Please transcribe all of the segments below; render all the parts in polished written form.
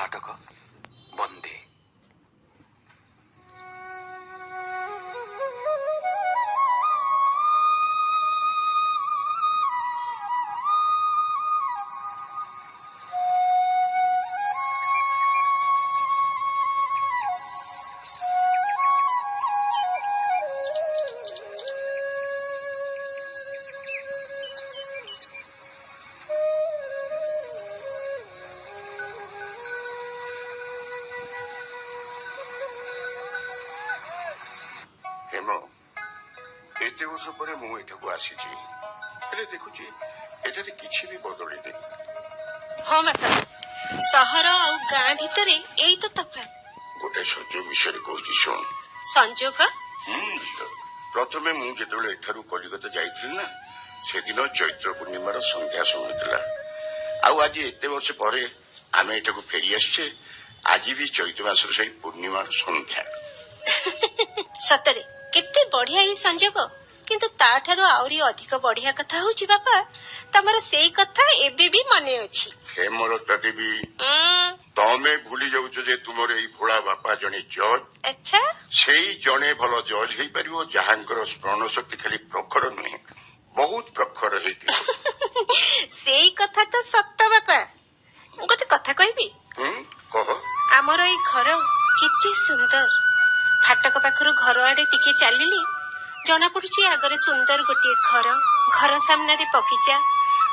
नाटक बंदे। हेम एत वर्ष पर मुझे देखुची एठारे किछि भी बदली नहीं। हाँ बापा सहर आ गाँ भितर यही तो तफात। गोटे संजोग विषय कहूँ शुण। संजोग प्रथमे मुझे एठारू कलिकता जाइथिली ना से दिन चैत्र पूर्णिमार संध्या समय थिला। आउ आज एते वर्ष पर आमे एठाकू फेरी आछे। आज भी चैत्र मासर सही पूर्णिमार संध्या। सतरे केते बढ़िया ये संजोग किंतु ताठारो आउरी अधिक बढ़िया कथा होची बापा तमर सेई कथा एबे भी मने अछि। हेमलता देवी तमे भूली जाउछ जे तुमर एई भोळा बापा जने जज। अच्छा सेई जने भलो जज हेई परिबो जहांकर स्मरण शक्ति खाली प्रखर नुहे बहुत प्रखर हेइति। सेई कथा तो सत्य बापा। गोटे कथा कहबी कह। आमर एई घर केते सुंदर। फाटक पाखरु घर आडे टिके चलिली जना पड़ुची आगरे सुंदर गोटे घर सामने बगीचा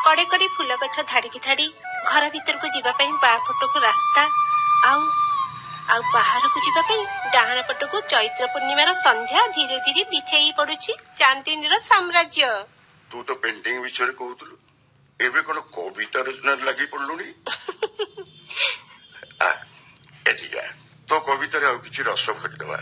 कड़े कड़े फूल गछ धाड़ी की धाड़ी घर भीतर को जीवा पई बा पटको रास्ता आउ आउ बाहर को जीवा पई डाहाण पटको चैत्र पूर्णिमार संध्या धीरे धीरे बिछेई पड़ुची चांदनीर साम्राज्य। तू तो पेंटिंग विषय कहूलु एबे कोन कविता रचना लगी पड़लुनी। एठिका तो कवितार आउ किछि रस भरिदवा।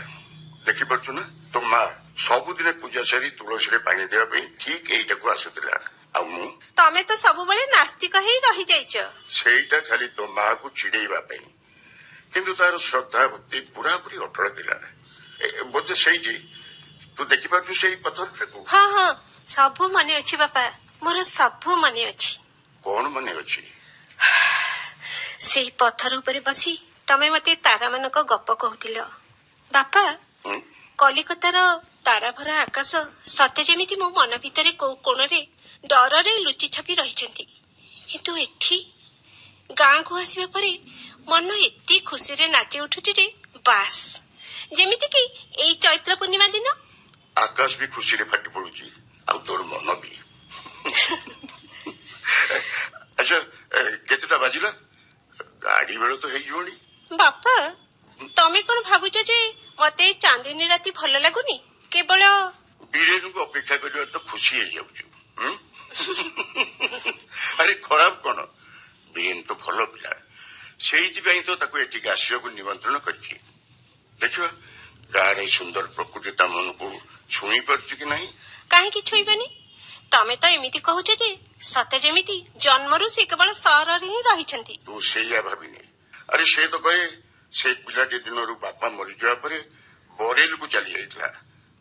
देखि परछु ना तो माँ सबुदिन पूजा सारी तुलसी रे पानी देवा पई ठीक एइटाकू आसुतिला। आ मु तमे तो सब बेले नास्तिक ही रही जाइछ। सेइटा खाली तो माँ को चिड़ेइबा पई किंतु तार श्रद्धा भक्ति पूरा पूरी अटल थिला। बोझे सेइ जे तू देखि परछु सेइ पत्थर को। हाँ हाँ सब मने अछि बापा मोर सब मने अछि। कोन मने अछि? सेई पत्थर ऊपर बसी तमे मते तारा मानक गप कहूतिल बापा। कलिकतार तारा भरा आकाश सते जेमिति मो मन भितरे को कोणरे डरे लुचि छपी रहिछंती किंतु एठी गाँ को आसीबा परे मन एते खुशी रे नाचे उठुची जे बास जेमिति कि एई चैत्र पूर्णिमा दिन आकाश भी खुशी रे फाटी पड़ुची आ तोर मन भी। अच्छा केतेटा बाजिला गाड़ी बेलो तो हेई जोणी। बापा तमे कोन भाबुछ जे मते चांदनी राती भल लागुनी केवल बीरेन को अपेक्षा कर तो खुशी है जाऊँ। अरे खराब कौन बीरेन तो भल पिला से तो ताको एटिक आसिया निमंत्रण करछि। देखिबा गारे सुंदर प्रकृति ता मन को छुई परछि कि नहीं। काहे कि छुईबनी तमे तो एमिति कहूछ जे सते जेमिति जन्मरु से केवल सहर रे ही रहिछंती। तू सेया भाबिनी। अरे से तो कहे से पिलाटी दिनरु बापा मरि जावा परे बरेल को चली जाइतला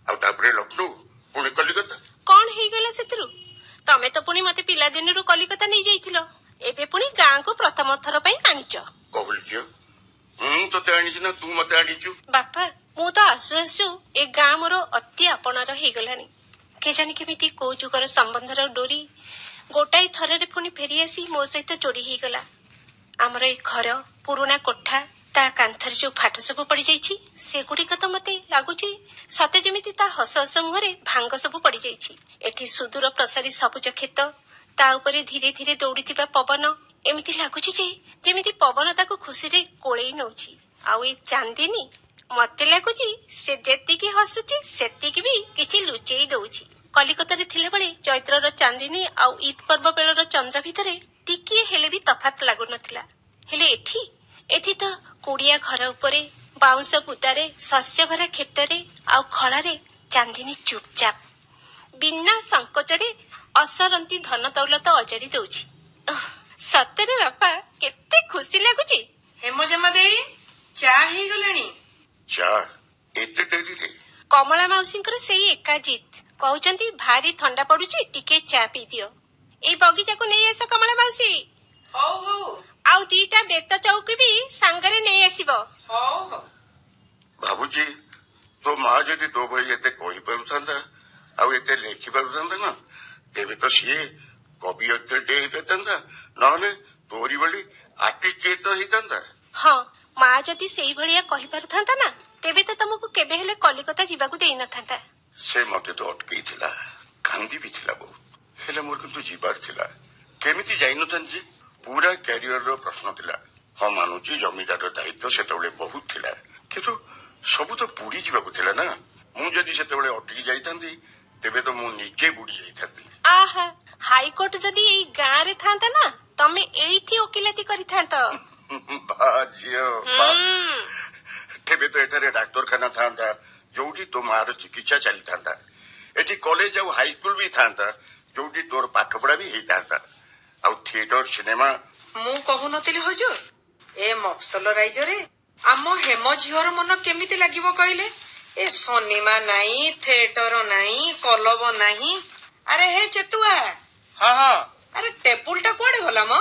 आ तापरे लखनऊ पुणी कलिकता। कौन हेई गेला सेतिरु तमे तो पुणी मते पिला दिनरु कलिकता नै जाइथिलो एबे पुणी गाँ को प्रथम थर पई आनिच। कहली जियो तते आनिछि ना तू मते आनिछु। बापा मु तो आसु आसु ए गाँ मोर अति आपणार हेई गलानी के जानि केमिति को जुगर संबंधर डोरी गोटाई थरे पुणी फेरी आसी मो सहित जोड़ी हेई गला। आमर ए घर पुराना कोठा ता कांथर जो फाट सब पड़ी जाइछि सेगुड़िक तो मते लागुछि सते जेमिति ता हस हस मुहरे भांग सब पड़ी जाइछि। एठी सुदूर प्रसारी सबुज खेत ता उपरे धीरे धीरे दौड़ीथिबा पवन एमिति लागुछि जे जेमिति पवन ताको खुशी रे कोळेई नउछि। आउ ए चांदिनी मते लागुछि से जेतिकी हसुछि सेतिकी भी किछि लुचेई दउछि। कलिकतारे थिला बेले चैत्रर चांदिनी आउ ईद पर्व बेलर चंद्र भितरे टिकिए हेले भी तफात लागु नथिला। हेले एठी तो कुड़िया घर उपरे बाउंस बुदारे शस्य भरा खेतरे आउ खଳାରେ चांदिनी चुपचाप बिना संकोचरे असरंती धन दौलत अजाड़ी दउछि। सତରେ बापा केते खुशी लागुछि। हेम जमा देई चा हेई गलानी। चा एते डेरी रे कमला माउसींकर सेई एका जित कहउचंती भारी ठंडा पडुछि टिके चा पी दियो। एई बगीचा को नै आस कमला माउसी। हौ हौ आउ दीटा बेत चौकी भी संग ଆସିବ। ହଉ ହଉ। ଭାବୁଛି ତୋ ମା ଯଦି ତୋ ଭଳି ଏତେ କହିପାରୁଥାନ୍ତା ଆଉ ଏତେ ଲେଖିପାରୁଥାନ୍ତା ନା ତେବେ ତ ସିଏ କବିୟତ୍ରୀଟେ ହେଇପାରିଥାନ୍ତା, ନହେଲେ ତୋରି ଭଳି ଆର୍ଟିଷ୍ଟ ତ ହେଇଥାନ୍ତା। ହଁ, ମା ଯଦି ସେଇଭଳିଆ କହିପାରୁଥାନ୍ତା ନା ତେବେ ତ ତମକୁ କେବେ ହେଲେ କଲିକତା ଯିବାକୁ ଦେଇନଥାନ୍ତା। ସେ ମତେ ତ ଅଟକେଇଥିଲା, କାନ୍ଦି ବି ଥିଲା ବହୁତ, ହେଲେ ମୋର କିନ୍ତୁ ଯିବାର ଥିଲା। କେମିତି ଯାଇନଥାନ୍ତି ଯେ? ପୁରା କ୍ୟାରିୟରର ପ୍ରଶ୍ନ ଥିଲା। ହଁ ମାନୁଛି ଜମିଦାରର ଦାୟିତ୍ୱ ସେତେବେଳେ ବହୁତ ଥିଲା, କିନ୍ତୁ ସବୁ ତ ବୁଡି ଯିବାକୁ ଥିଲା ନା। ମୁଁ ଯଦି ସେତେବେଳେ ଅଟକି ଯାଇଥାନ୍ତି ତେବେ ତ ମୁଁ ନିଜେ ବୁଡି ଯାଇଥାନ୍ତି। ଆହା, ହାଇକୋର୍ଟ ଯଦି ଏଇ ଗାଁରେ ଥାନ୍ତା ନା ତମେ ଏଇଠି ଓକିଲାତି କରିଥାନ୍ତ। ବା ଝିଅ ବା। ତେବେ ତ ଏଠାରେ ଡାକ୍ତରଖାନା ଥାନ୍ତା ଯୋଉଠି ତୋ ମାର ଚିକିତ୍ସା ଚାଲିଥାନ୍ତା। ଏଠି କଲେଜ ଆଉ ହାଇସ୍କୁଲ ବି ଥାନ୍ତା ଯୋଉଠି ତୋର ପାଠପଢା ବି ହେଇଥାନ୍ତା। ଆଉ ଥିଏଟର ସିନେମା। ମୁଁ କହୁନଥିଲି ହଜୁର, ଏ ମଫସଲ ରାଇଜରେ ଆମ ହେମ ଝିଅର ମନ କେମିତି ଲାଗିବ କହିଲେ? ଏ ସିନେମା ନାହିଁ, ଥିଏଟର ନାହିଁ, କଲବ ନାହିଁ। ଆରେ ହେ ଚେତୁଆ, ହଁ ହଁ ଆରେ ଟେବୁଲ ଟା କୁଆଡେ ଗଲା ମ?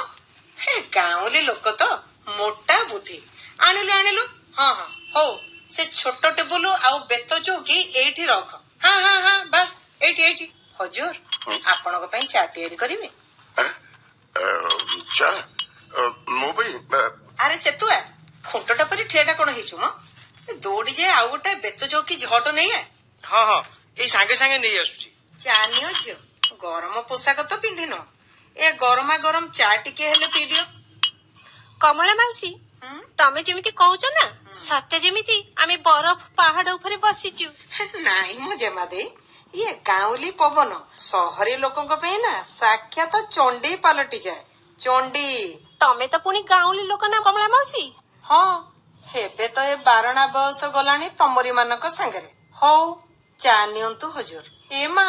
ହେ ଗାଉଁଲି ଲୋକ ତ, ମୋଟା ବୁଦ୍ଧି। ଆଣିଲୁ ଆଣିଲୁ। ହଁ ହଁ ହଉ, ସେ ଛୋଟ ଟେବୁଲ ଆଉ ବେତ ଚୌକି ଏଇଠି ରଖ। ହଁ ହଁ ହଁ, ବାସ୍ ଏଇଠି ଏଇଠି। ହଜୁର, ଆପଣଙ୍କ ପାଇଁ ଚା ତିଆରି କରିବି? ଚା ମୋ ପାଇଁ? ଆରେ ଚେତୁଆ, ଖୁଣ୍ଟଟା ପରି ଠିଆଟା କଣ ହେଇଛୁ ମ? ଦୌଡି ଯାଏ ଆଉ ଗୋଟେ ବେତ ଚୌକି ଝଟ ନେଇ ଆ। ହଁ ହଁ, ଏଇ ସାଙ୍ଗେ ସାଙ୍ଗେ ନେଇ ଆସୁଛି। ଚା ନିଅ ଝିଅ, ଗରମ ପୋଷାକ ତ ପିନ୍ଧିନ, ଏ ଗରମା ଗରମ ଚା ଟିକେ ହେଲେ ପିଇ ଦିଅ। କମଳା ମାଉସୀ, ତମେ ଯେମିତି କହୁଛ ନା ସତେ ଯେମିତି ଆମେ ବରଫ ପାହାଡ ଉପରେ ବସିଛୁ। ନାଇଁ ମୁଁ ଜେମା ଦେଇ, ଇଏ ଗାଉଁଲି ପବନ ସହରୀ ଲୋକଙ୍କ ପାଇଁ ନା ସାକ୍ଷାତ ଚଣ୍ଡୀ ପାଲଟିଯାଏ। ଚଣ୍ଡୀ। ତମେ ତ ପୁଣି ଗାଉଁଲି ଲୋକ ନା କମଳା ମାଉସୀ? ହଁ, ଏବେ ତ ଏ ବାରଣା ବୟସ ଗଲାଣି ତମରି ମାନଙ୍କ ସାଙ୍ଗରେ। ହଉ, ଚା ନିଅନ୍ତୁ ହଜୁର। ଏ ମା,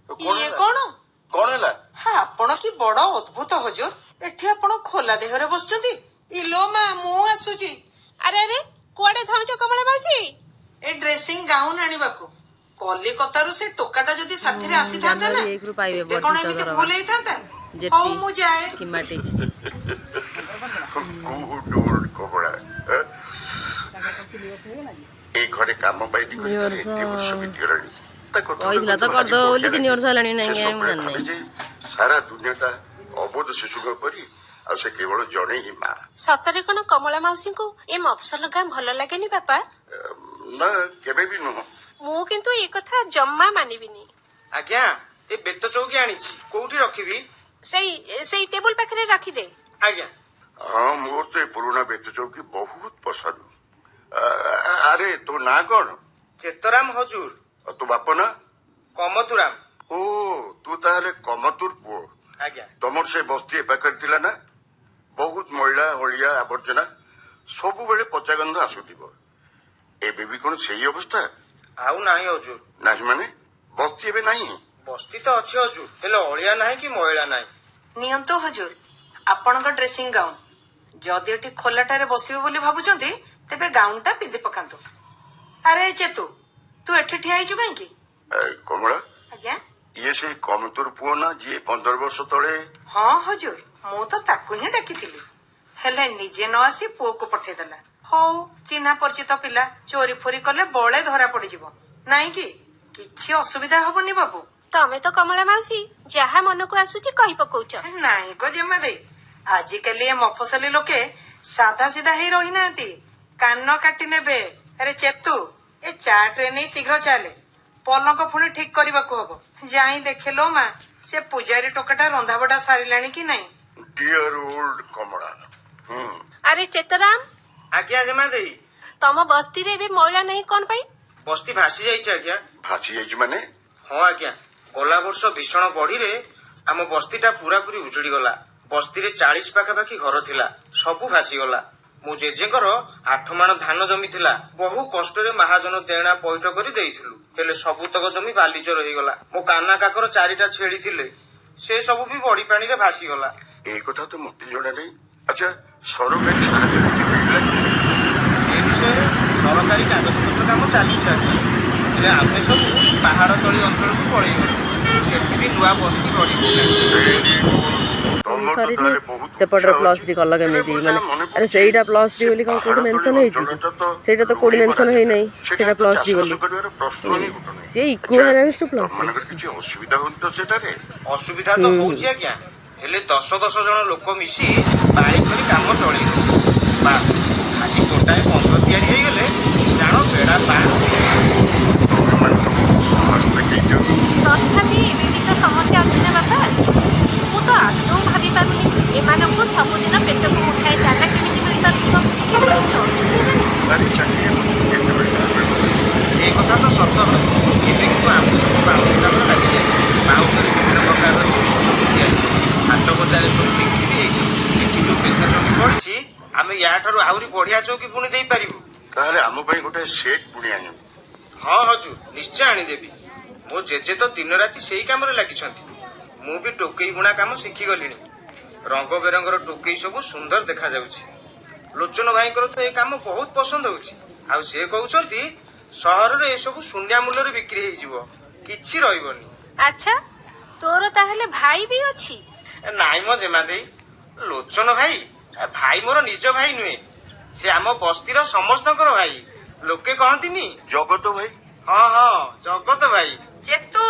ଇଏ କଣ? କଣ ହେଲା? ଆପଣ କି ବଡ ଅଦ୍ଭୁତ ହଜୁର, ଏଠି ଆପଣ ଖୋଲା ଦେହରେ ବସିଛନ୍ତି। ଇଲୋ ମା, ମୁଁ ଆସୁଛି। ଆରେ ଆରେ, କୁଆଡେ ଧାଉଛ କମଳା ମାଉସୀ? ଏ ଡ୍ରେସିଂ ଗାଉନ ଆଣିବାକୁ। କଲିକତାରୁ ସେ ଟୋକାଟା ଯଦି ସାଥିରେ ଆସିଥାନ୍ତା ନା ତେବେ କଣ ଏମିତି ଭୁଲ ହେଇଥାନ୍ତା? ହଉ ମୁଁ ଯାଏ। କମଳା, ଏଇ ଘରେ କାମ ପାଇଟି କରି ତାର ଏତେ ବର୍ଷ ବିତିଗଲାଣି। ତା କଥା ଭାବେ ଯେ ସାରା ଦୁନିଆଟା ଅବୋଧ ଶିଶୁଙ୍କ ପରି, ଆଉ ସେ କେବଳ ଜଣେ ହିଁ ମା। ସତରେ କଣ କମଳା ମାଉସୀଙ୍କୁ ଏ ମଫସଲ ଗାଁ ଭଲ ଲାଗେନି ବାପା? ନା, କେବେ ବି ନୁହଁ। ମୁଁ କିନ୍ତୁ ଏ କଥା ଜମା ମାନିବିନି। ଆଜ୍ଞା, ଏ ବେତ ଚୌକି ଆଣିଛି, କୋଉଠି ରଖିବି? ସେଇ ଟେବୁଲ ପାଖରେ ରଖିଦେ। ଆଜ୍ଞା। ହଁ, ମୋର ତ ଏ ପୁରୁଣା ବେତ ଚୌକି ବହୁତ ପସନ୍ଦ। ଆରେ ତୋ ନାଁ କଣ? ଚେତରାମ ହଜୁର। ଆଉ ତୋ ବାପ ନା? କମତୁରାମ। ଓ, ତୁ ତାହେଲେ କମତୁର ପୁଅ। ଆଜ୍ଞା। ତମର ସେ ବସ୍ତି ଏ ପାଖରେ ଥିଲା ନା? ବହୁତ ମଇଳା ହଳିଆ ଆବର୍ଜନା, ସବୁବେଳେ ପଚା ଗନ୍ଧ ଆସୁଥିବ। ଏବେ ବି କଣ ସେଇ ଅବସ୍ଥା? ଆଉ ନାହିଁ ହଜୁର। ନାହିଁ ମାନେ? ବସ୍ତି ଏବେ ନାହିଁ? ବସ୍ତି ତ ଅଛି ହଜୁର, ହେଲେ ଅଳିଆ ନାହିଁ କି ମଇଳା ନାହିଁ। ନିଅନ୍ତୁ ହଜୁର ଆପଣଙ୍କ ଡ୍ରେସିଂ ଗାଉନ। ଯଦି ଏଠି ଖୋଲାଟାରେ ବସିବେ ବୋଲି ଭାବୁଛନ୍ତି ତେବେ ଗାଉନ ଟା ପିନ୍ଧି ପକାନ୍ତୁ। ଆରେ ଚେତୁ, ତୁ ଏଠି ଠିଆ ହେଇଛୁ କାହିଁକି? କମଳା, ଆଜ୍ଞା। ଇଏ ସେଇ କମତୁର ପୁଅ ନା ଯିଏ 15 ବର୍ଷ ତଳେ? ହଁ ହଜୁର, ମୁଁ ତ ତାକୁ ହିଁ ଡାକିଥିଲି, ହେଲେ ନିଜେ ନ ଆସି ପୁଅକୁ ପଠେଇଦେଲା। ହଉ, ଚିହ୍ନା ପରିଚିତ ପିଲା, ଚୋରି ଫୋରି କଲେ ବଳେ ଧରା ପଡିଯିବ, ନାଇଁ କି? କିଛି ଅସୁବିଧା ହବନି ବାବୁ। ତମେ ତ କମଳା ମାଉସୀ ଯାହା ମନକୁ ଆସୁଛି କହି ପକଉଛ। ନାଇଁ ଗୋ ଜେମା ଦେଇ, ଆଜିକାଲି ଏ ମଫସଲି ଲୋକେ ସାଧା ସିଧା ହେଇ ରହିନାହାନ୍ତି, କାନ କାଟି ନେବେ। ଆରେ ଚେତୁ, ଏ ଚା ଟ୍ରେ ନେଇ ଶୀଘ୍ର ଚାଲେ, ପଲଙ୍କ ପୁଣି ଠିକ କରିବାକୁ ହବ। ଯାଇ ଦେଖିଲୋ ମା, ସେ ପୂଜାରୀ ଟୋକାଟା ରନ୍ଧାବଢା ସାରିଲାଣି କି ନାଇଁ? ଡିୟର ଓଲ୍ଡ କମଳା। ଆରେ ଚେତରାମ। ଆଜ୍ଞା ଜେମା ଦେଇ। ତମ ବସ୍ତିରେ ଏବେ ମଇଳା ନାହିଁ କଣ ପାଇଁ? ବସ୍ତି ଭାସି ଯାଇଛି ଆଜ୍ଞା। ଭାସି ଯାଇଛି ମାନେ? ହଁ ଆଜ୍ଞା, ଗଲା ବର୍ଷ ଭୀଷଣ ବଢିରେ ଆମ ବସ୍ତିଟା ପୁରାପୁରି ଉଜୁଡି ଗଲା। ବସ୍ତିରେ 40 ପାଖାପାଖି ଘର ଥିଲା, ସବୁ ଭାସିଗଲା। ମୋ ଜେଜେଙ୍କର 8 ମାଣ ଧାନ ଜମି ଥିଲା, ବହୁ କଷ୍ଟରେ ମହାଜନ ଦେଣା ପଇଠ କରି ଦେଇଥିଲୁ, ହେଲେ ସବୁତକ ଜମି ବାଲିଚର ହେଇଗଲା। ମୋ କାନା କାକର 4ଟା ଛେଳି ଥିଲେ, ସେ ସବୁ ବି ବଢି ପାଣିରେ ଭାସିଗଲା। এই কথা তো মତେ ଜଣା ନାହିଁ। ଆଚ୍ଛା, ସରକାରୀ ସାହାଯ୍ୟ କିଛି ମିଳିଲା କି? ସେ ବିଷୟରେ ସରକାରୀ କାଗଜପତ୍ର କାମ ଚାଲିଛି ଆଜ୍ଞା, ହେଲେ ଆମେ ସବୁ ପାହାଡ ତଳି ଅଞ୍ଚଳକୁ ପଳେଇଗଲୁ। ସେଠି ବି ନୂଆ ବସ୍ତି ଗଢି ଉଠିଲାଣି। Very good. ତମେ ତମର ତ ସରିନି ତାହେଲେ ବହୁତ ସେପଟରେ ଉତ୍ସାହ ପ୍ଲସ୍ ଅଛି। ଥ୍ରୀ କଲ ହେଲେ କେମିତି ମୁଁ ମାନେ ଯାହା ମନେ ଆରେ ପଡୁଛି, ସେଇଟା ପ୍ଲସ୍ ଥ୍ରୀ ସେ ବୋଲି କଣ କୋଉଠି ପାହାଡ ମେନସନ ତଳି ହେଇଛି କି? ଅଞ୍ଚଳଟା ତ ସେଇଟା ତ କୋଉଠି ଲୁଣି ମେନସନ ପଡା ହେଇନାହିଁ ସେଠାରେ ସେଇଟା ତ ପ୍ଲସ୍ ଥ୍ରୀ ଚାଷବାସ ବୋଲି। କରିବାର ପ୍ରଶ୍ନ ହିଁ ଉଠୁନି। ସିଏ ଆଚ୍ଛା, ଇକ୍ୱିଭାଲେନ୍ସ ଟୁ ପ୍ଲସ୍ ଥ୍ରୀ। ତମମାନଙ୍କର କିଛି ଅସୁବିଧା ହଉନି ତ ସେଠାରେ? ଅସୁବିଧା ତ ହଉଛି ଆଜ୍ଞା, ହେଲେ 10 ଜଣ ଲୋକ ମିଶି ପାଳି କରି କାମ ଚଳେଇ ଦଉଛି। ବାସ୍ ଖାଲି ଗୋଟାଏ ବନ୍ଧ ତିଆରି ହେଇଗଲେ ଜାଣ ବେড়ା ପାର ହେଇଯିବ। ତମେମାନେ ତ ବହୁତ ସାହସ ଦେଖେଇଛ। ତଥାପି ଏମିତି ତ ସମସ୍ୟା ଅଛି ନା ବାପା। ମୁଁ ତ ଆଦୌ ଭାବି ପାରୁନି ଏମାନଙ୍କୁ ସବୁଦିନ ପେଟକୁ ମୁଠାଏ ଦାନା କେମିତି ମିଳିପାରୁଥିବ, କେମିତି ଚଳୁଛନ୍ତି ଏମାନେ। ଆରେ ଚାକିରି ମଜୁରୀ ଯେତେବେଳେ ଯାହା ମିଳୁଛି। ସେ କଥା ତ ସତ ହଉଛି। ଏବେ କିନ୍ତୁ ଆମେ ସବୁ ବାଉଁଶ କାମରେ ଲାଗି ଯାଇଛୁ। ବାଉଁଶରେ ବିଭିନ୍ନ ପ୍ରକାରର ଜିନିଷ ସବୁ ତିଆରି କରୁଛୁ। ହାଟ ବଜାରରେ ସବୁ ବିକ୍ରି ବି ହେଇଯାଉଛି। ଏଠି ଯୋଉ ବେତ ଚୌକି ପଡିଛି, ଆମେ ୟାଠାରୁ ଆହୁରି ବଢିଆ ଚୌକି ପୁଣି ଦେଇପାରିବୁ। ତାହେଲେ ଆମ ପାଇଁ ଗୋଟେ ସେଟ୍ ପୁଣି ଆଣିବୁ। ହଁ ହଜୁର, ନିଶ୍ଚୟ ଆଣିଦେବି। ମୋ ଜେଜେ ତ ଦିନ ରାତି ସେଇ କାମରେ ଲାଗିଛନ୍ତି। ମୁଁ ବି ଟୋକେଇ ବୁଣା କାମ ଶିଖିଗଲିଣି। ରଙ୍ଗ ବେରଙ୍ଗର ଟୋକେଇ ସବୁ ସୁନ୍ଦର ଦେଖାଯାଉଛି। ଲୋଚନ ଭାଇଙ୍କର ତ ଏ କାମ ବହୁତ ପସନ୍ଦ ହଉଛି। ଆଉ ସେ କହୁଛନ୍ତି ସହରରେ ଏସବୁ ଶୂନ୍ୟ ମୂଲ୍ୟରେ ବିକ୍ରି ହେଇଯିବ, କିଛି ରହିବନି। ଆଚ୍ଛା, ତୋର ତାହେଲେ ଭାଇ ବି ଅଛି? ନାଇଁ ମ ଜେମା ଦେଇ, ଲୋଚନ ଭାଇ ଭାଇ ମୋର ନିଜ ଭାଇ ନୁହେଁ। ସେ ଆମ ବସ୍ତିର ସମସ୍ତଙ୍କର ଭାଇ। ଲୋକେ କହନ୍ତିନି ଜଗତ ଭାଇ। ହଁ ହଁ, ଜଗତ ଭାଇ। ଚେତୁ,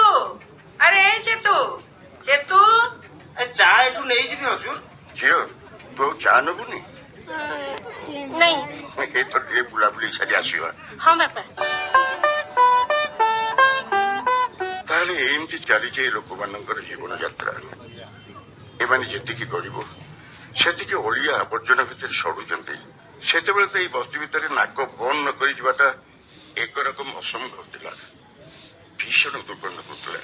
ଆରେ ଏ ଚେତୁ, ଚେତୁ। ଚା ଏଠୁ ନେଇଯିବି ହଜୁର। ଝିଅ, ତୁ ଆଉ ଚା ନେବୁନି? ନାଇଁ। ଏଥର ଟିକେ ବୁଲାବୁଲି ସାରି ଆସିବା। ହଁ ବାପା। ତାହେଲେ ଏମିତି ଚାଲିଛି ଏ ଲୋକମାନଙ୍କର ଜୀବନ ଯାତ୍ରା। ଏମାନେ ଯେତିକି ଗରିବ ସେତିକି ଅଳିଆ ଆବର୍ଜନା ଭିତରେ ସଢୁଛନ୍ତି। ସେତେବେଳେ ତ ଏଇ ବସ୍ତି ଭିତରେ ନାକ ବନ୍ଦ ନ କରି ଯିବାଟା ଏକ ରକମ ଅସମ୍ଭବ ଥିଲା। ଭୀଷଣ ଦୁର୍ଗନ୍ଧ କରୁଥିଲା।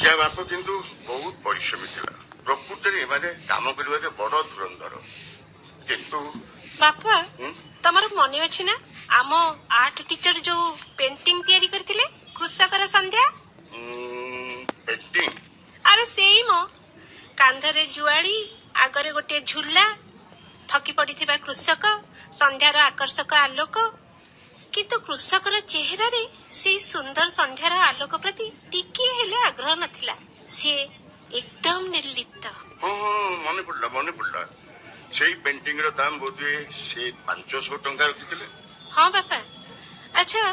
ଯା ବାପ କିନ୍ତୁ ବହୁତ ପରିଶ୍ରମୀ ଥିଲା। ପ୍ରକୃତରେ ଏମାନେ କାମ କରିବାରେ ବଡ ଧୁରନ୍ଧର। କିନ୍ତୁ ବାପା, ହୁଁ? ତମର ମନେ ଅଛି ନା ଆମ ଆର୍ଟ ଟିଚର ଯୋଉ ପେଣ୍ଟିଂ ତିଆରି କରିଥିଲେ, କୃଷକର ସନ୍ଧ୍ୟା? ପେଣ୍ଟିଂ? ଆରେ ସେଇ ମ କାନ୍ଧରେ ଜୁଆଳି, ଆଗରେ ଗୋଟିଏ ଝୁଲା, ଥକି ପଡିଥିବା କୃଷକ, ସନ୍ଧ୍ୟାର ଆକର୍ଷକ ଆଲୋକ। କିନ୍ତୁ କୃଷକର ଚେହେରାରେ ସେଇ ସୁନ୍ଦର ସନ୍ଧ୍ୟାର ଆଲୋକ ପ୍ରତି ଟିକିଏ ହେଲେ ଆଗ୍ରହ ନଥିଲା। ସିଏ ଏକଦମ ନିର୍ଲିପ୍ତ। ହଁ ହଁ, ମନେ ପଡିଲା। ସେଇ ପେଣ୍ଟିଂ ର ଦାମ ବୋଧହୁଏ ସେ 500 ଟଙ୍କା ରଖିଥିଲେ। ହଁ ବାପା। ଆଚ୍ଛା,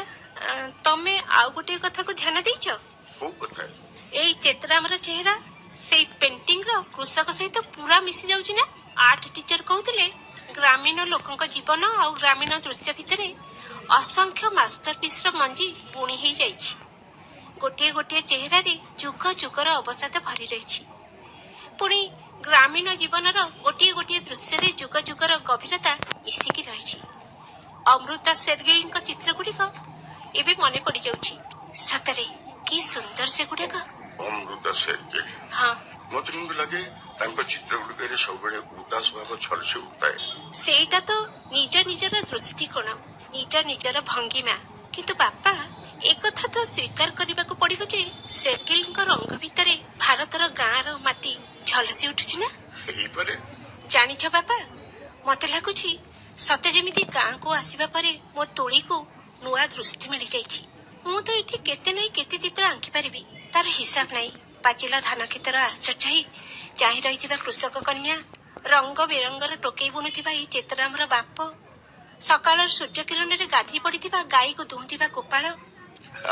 ତମେ ଆଉ ଗୋଟିଏ କଥାକୁ ଧ୍ୟାନ ଦେଇଛ? କୋଉ କଥା? ଏଇ ଚେତରାମର ଚେହେରା ସେଇ ପେଣ୍ଟିଂର କୃଷକ ସହିତ ପୁରା ମିଶି ଯାଉଛି ନା? ଆର୍ଟ ଟିଚର କହୁଥିଲେ ଗ୍ରାମୀଣ ଲୋକଙ୍କ ଜୀବନ ଆଉ ଗ୍ରାମୀଣ ଦୃଶ୍ୟ ଭିତରେ ଅସଂଖ୍ୟ ମାଷ୍ଟରପିସର ମଞ୍ଜି ବୁଣି ହେଇଯାଇଛି। ଗୋଟିଏ ଗୋଟିଏ ଚେହେରାରେ ଯୁଗ ଯୁଗର ଅବସାଦ ଭରି ରହିଛି। ପୁଣି ଗ୍ରାମୀଣ ଜୀବନର ଗୋଟିଏ ଗୋଟିଏ ଦୃଶ୍ୟରେ ଯୁଗ ଯୁଗର ଗଭୀରତା ମିଶିକି ରହିଛି। ଅମୃତା ସେର୍ଗିଲଙ୍କ ଚିତ୍ରଗୁଡ଼ିକ ଏବେ ମନେ ପଡିଯାଉଛି। ସତରେ କି ସୁନ୍ଦର ସେଗୁଡାକ। ଅମୃତା ସେର୍ଗିଲ? ହଁ। ମତେ କିନ୍ତୁ ଲାଗେ ତାଙ୍କ ଚିତ୍ର ଗୁଡିକରେ ସବୁବେଳେ ଉଦାସ ଭାବ ଛଲସି ଉଠୁଥାଏ। ସେଇଟା ତ ନିଜ ନିଜର ଦୃଷ୍ଟିକୋଣ, ନିଜ ନିଜର ଭଙ୍ଗିମା। କିନ୍ତୁ ବାପା, ଏକଥା ତ ସ୍ୱୀକାର କରିବାକୁ ପଡିବ ଯେ ସେର୍ଗିଲଙ୍କ ରଙ୍ଗ ଭିତରେ ଭାରତର ଗାଁର ମାଟି ଝଲସି ଉଠୁଛି ନା? ହେଇପାରେ। ଜାଣିଛ ବାପା, ମତେ ଲାଗୁଛି ସତେ ଯେମିତି ଗାଁକୁ ଆସିବା ପରେ ମୋ ତୋଳିକୁ ନୂଆ ଦୃଷ୍ଟି ମିଳିଯାଇଛି। ମୁଁ ତ ଏଠି କେତେ ନାଇଁ କେତେ ଚିତ୍ର ଆଙ୍କିପାରିବି, ତାର ହିସାବ ନାହିଁ। ପାଚିଲା ଧାନ କ୍ଷେତର ଆଶ୍ଚର୍ଯ୍ୟ ହେଇ ଚାହିଁ ରହିଥିବା କୃଷକ କନ୍ୟା, ରଙ୍ଗ ବେରଙ୍ଗର ଟୋକେଇ ବୁଣୁଥିବା ଏଇ ଚେତରାମର ବାପ, ସକାଳର ସୂର୍ଯ୍ୟ କିରଣରେ ଗାଧେଇ ପଡିଥିବା ଗାଈକୁ ଦୁହୁଁଥିବା ଗୋପାଳ।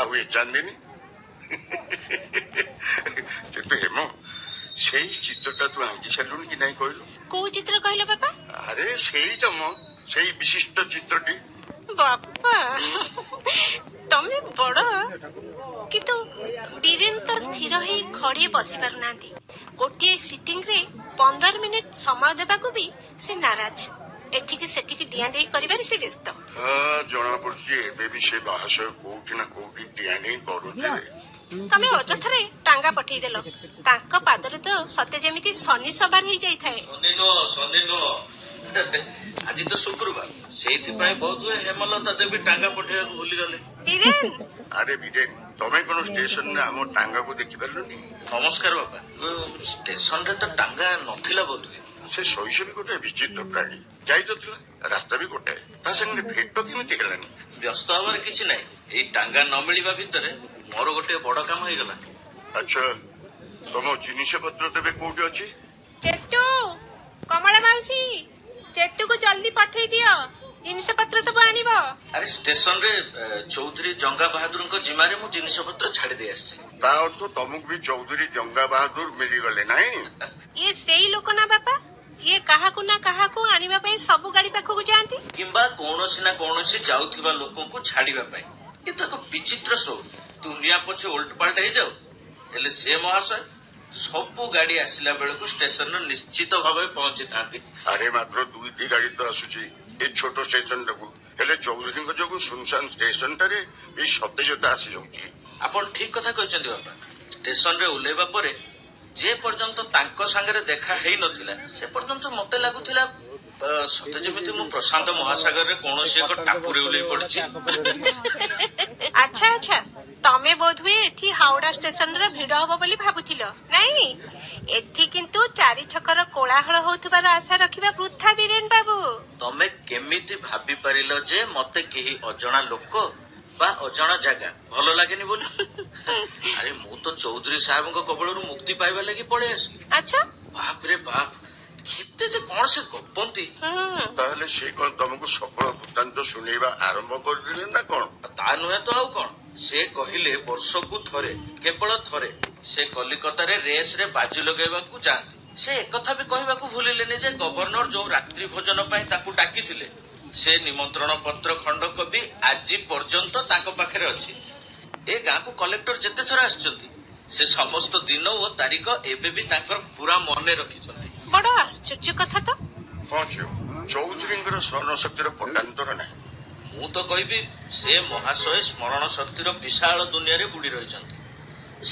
ଆଉ ଏ ଚାନ୍ଦିନୀ? କିନ୍ତୁ ହେମ, ସେଇ ଚିତ୍ରଟା ତୁ ଆଙ୍କି ସାରିଲୁଣି କି ନାଇଁ କହିଲୁ? କୋଉ ଚିତ୍ର କହିଲ ବାପା? ଆରେ ସେଇଟା ମ, ସେଇ ବିଶିଷ୍ଟ ଚିତ୍ରଟି। ବାପା, ତମେ ବଡ। କିନ୍ତୁ ବୀରେନ ତ ସ୍ଥିର ହେଇ ଘଡ଼ିଏ ବସି ପାରୁନାହାନ୍ତି। ଗୋଟିଏ ସିଟିଂରେ 15 ମିନିଟ ସମୟ ଦେବାକୁ ବି ସେ ନାରାଜ। ଏଠିକି ସେଠିକି ଡିଆଁ ଡେଇଁ କରିବାରେ ସେ ବ୍ୟସ୍ତ। ହଁ, ଜଣା ପଡୁଛି ଏବେ ବି ସେ ମହାଶୟ କୋଉଠି ନା କୋଉଠି ଡିଆଁ ଡେଇଁ କରୁଥିବେ। ତମେ ଅଯଥାରେ ଟାଙ୍ଗା ପଠେଇଦେଲ। ତାଙ୍କ ପାଦରେ ତ ସତେ ଯେମିତି ଶନି ସବାର ହେଇଯାଇଥାଏ। ଶନି ନୁହଁ ଆଜି ତ ଶୁକ୍ରବାର, ସେଇଥିପାଇଁ ବହୁତ ହେମଲତା ଦେବୀ ଟାଙ୍ଗା ପଠେଇବାକୁ ଭୁଲିଗଲେ। ବୀରେନ, ଆରେ ବୀରେନ, ତମେ କଣ ଷ୍ଟେସନରେ ଆମ ଟାଙ୍ଗାକୁ ଦେଖିପାରିଲୁନି? ନମସ୍କାର ବାପା। ଷ୍ଟେସନରେ ତ ଟାଙ୍ଗା ନଥିଲା ବୋଧହୁଏ। ସେ ଶୈଶବୀ ଗୋଟେ ବିଚିତ୍ର ପ୍ରାଣୀ। ଯାଇ ତ ଥିଲା, ରାସ୍ତା ବି ଗୋଟାଏ, ତା ସାଙ୍ଗରେ ଭେଟ କେମିତି ହେଲାନି? ବ୍ୟସ୍ତ ହବାର କିଛି ନାହିଁ। ଏଇ ଟାଙ୍ଗା ନ ମିଳିବା ଭିତରେ ମୋର ଗୋଟେ ବଡ କାମ ହେଇଗଲା। ଆଚ୍ଛା, ତମ ଜିନିଷ ପତ୍ର ତେବେ କୋଉଠି ଅଛି? ଚେତୁ କମଳା ମାଉସୀ ଚେତୁକୁ ଜଲ୍ଦି ପଠେଇ ଦିଅ ଜିନିଷ ପତ୍ର ସବୁ ଆଣିବ। ଆରେ ଷ୍ଟେସନରେ ଚୌଧୁରୀ ଜଙ୍ଗା ବାହାଦୁରଙ୍କ ଜିମାରେ ମୁଁ ଜିନିଷ ପତ୍ର ଛାଡି ଦେଇ ଆସିଛି। ତା ଅର୍ଥ ତମକୁ ବି ଚୌଧୁରୀ ଜଙ୍ଗା ବାହାଦୁର ମିଳିଗଲେ ନାହିଁ? ଇଏ ସେଇ ଲୋକ ନା ବାପା ଯିଏ କାହାକୁ ନା କାହାକୁ ଆଣିବା ପାଇଁ ସବୁ ଗାଡି ପାଖକୁ ଯାଆନ୍ତି। କିମ୍ବା କୌଣସି ନା କୌଣସି ଯାଉଥିବା ଲୋକଙ୍କୁ ଛାଡିବା ପାଇଁ। ଏ ତ ଏକ ବିଚିତ୍ର ଶୋ। ଦୁନିଆ ପଛେ ଓଲଟ ପାଲଟ ହେଇଯାଉ, ହେଲେ ସେ ମହାଶୟ ସବୁ ଗାଡି ଆସିଲା ବେଳକୁ ଷ୍ଟେସନରେ ନିଶ୍ଚିତ ଭାବରେ ପହଞ୍ଚିଥାନ୍ତି। ଆରେ ମାତ୍ର 2ଟି ଗାଡି ତ ଆସୁଛି ଏ ଛୋଟ ଷ୍ଟେସନଟାକୁ, ହେଲେ ଚୌଧୁରୀଙ୍କ ଯୋଗୁଁ ସୁନସାନ ଷ୍ଟେସନଟାରେ ଏଇ ସତେଜତା ଆସିଯାଉଛି। ଆପଣ ଠିକ କଥା କହିଛନ୍ତି ବାପା। ଷ୍ଟେସନରେ ଓହ୍ଲେଇବା ପରେ ଯେ ପର୍ଯ୍ୟନ୍ତ ତାଙ୍କ ସାଙ୍ଗରେ ଦେଖା ହେଇନଥିଲା ସେ ପର୍ଯ୍ୟନ୍ତ ମତେ ଲାଗୁଥିଲା ସତେ ଯେମିତି ମୁଁ ପ୍ରଶାନ୍ତ ମହାସାଗରରେ କୌଣସି ଏକ ଟାପୁରେ ଓହ୍ଲେଇ ପଡିଛି। ଆଚ୍ଛା ଆଚ୍ଛା ତମେ ବୋଧହୁଏ ଏଠି ହାଓଡା ଷ୍ଟେସନର ଭିଡ ହବ ବୋଲି ଭାବୁଥିଲ ନାଇଁ? ଏଠି କିନ୍ତୁ 4 ଛକର କୋଳାହଳ ହଉଥିବାର ଆଶା ରଖିବା ବୃଥା ବୀରେନ ବାବୁ। ତମେ କେମିତି ଭାବି ପାରିଲ ଯେ ମତେ କେହି ଅଜଣା ଲୋକ ବା ଅଜଣା ଜାଗା ଭଲ ଲାଗେନି ବୋଲି? ଆରେ ମୁଁ ତ ଚୌଧୁରୀ ସାହେବଙ୍କ କବଳରୁ ମୁକ୍ତି ପାଇବା ଲାଗି ପଳେଇ ଆସିଲି। ଆଚ୍ଛା ବାପରେ ବାପ, କେତେ ଯେ କଣ ସେ ଗପନ୍ତି। ତାହେଲେ ସେ କଣ ତମକୁ ସକଳ ବୃତ୍ତାନ୍ତ ଶୁଣେଇବା ଆରମ୍ଭ କରିଦେଲେ ନା କଣ? ତା ନୁହେଁ ତ ଆଉ କଣ। ସେ କହିଲେ ବର୍ଷକୁ ଥରେ, କେବଳ ଥରେ ସେ କଲିକତାରେ ରେସରେ ବାଜି ଲଗେଇବାକୁ ଯାଆନ୍ତି। ସେ ଏକଥା ବି କହିବାକୁ ଭୁଲିଲେନି ଯେ ଗଭର୍ଣ୍ଣର ଯୋଉ ରାତ୍ରି ଭୋଜନ ପାଇଁ ତାଙ୍କୁ ଡାକିଥିଲେ ସେ ନିମନ୍ତ୍ରଣ ପତ୍ର ଖଣ୍ଡକ ବି ଆଜି ପର୍ଯ୍ୟନ୍ତ ତାଙ୍କ ପାଖରେ ଅଛି। ଏ ଗାଁକୁ କଲେକ୍ଟର ଯେତେ ଥର ଆସିଛନ୍ତି ସେ ସମସ୍ତ ଦିନ ଓ ତାରିଖ ଏବେ ବି ତାଙ୍କର ପୁରା ମନେ ରଖିଛନ୍ତି। ବଡ ଆଶ୍ଚର୍ଯ୍ୟ କଥା ତ। ହଁ ଝିଅ, ଚୌଧୁରୀଙ୍କର ସ୍ମରଣ ଶକ୍ତିର ପଟାନ୍ତର ନାହିଁ। ମୁଁ ତ କହିବି ସେ ମହାଶୟ ସ୍ମରଣ ଶକ୍ତିର ବିଶାଳ ଦୁନିଆରେ ବୁଡି ରହିଛନ୍ତି।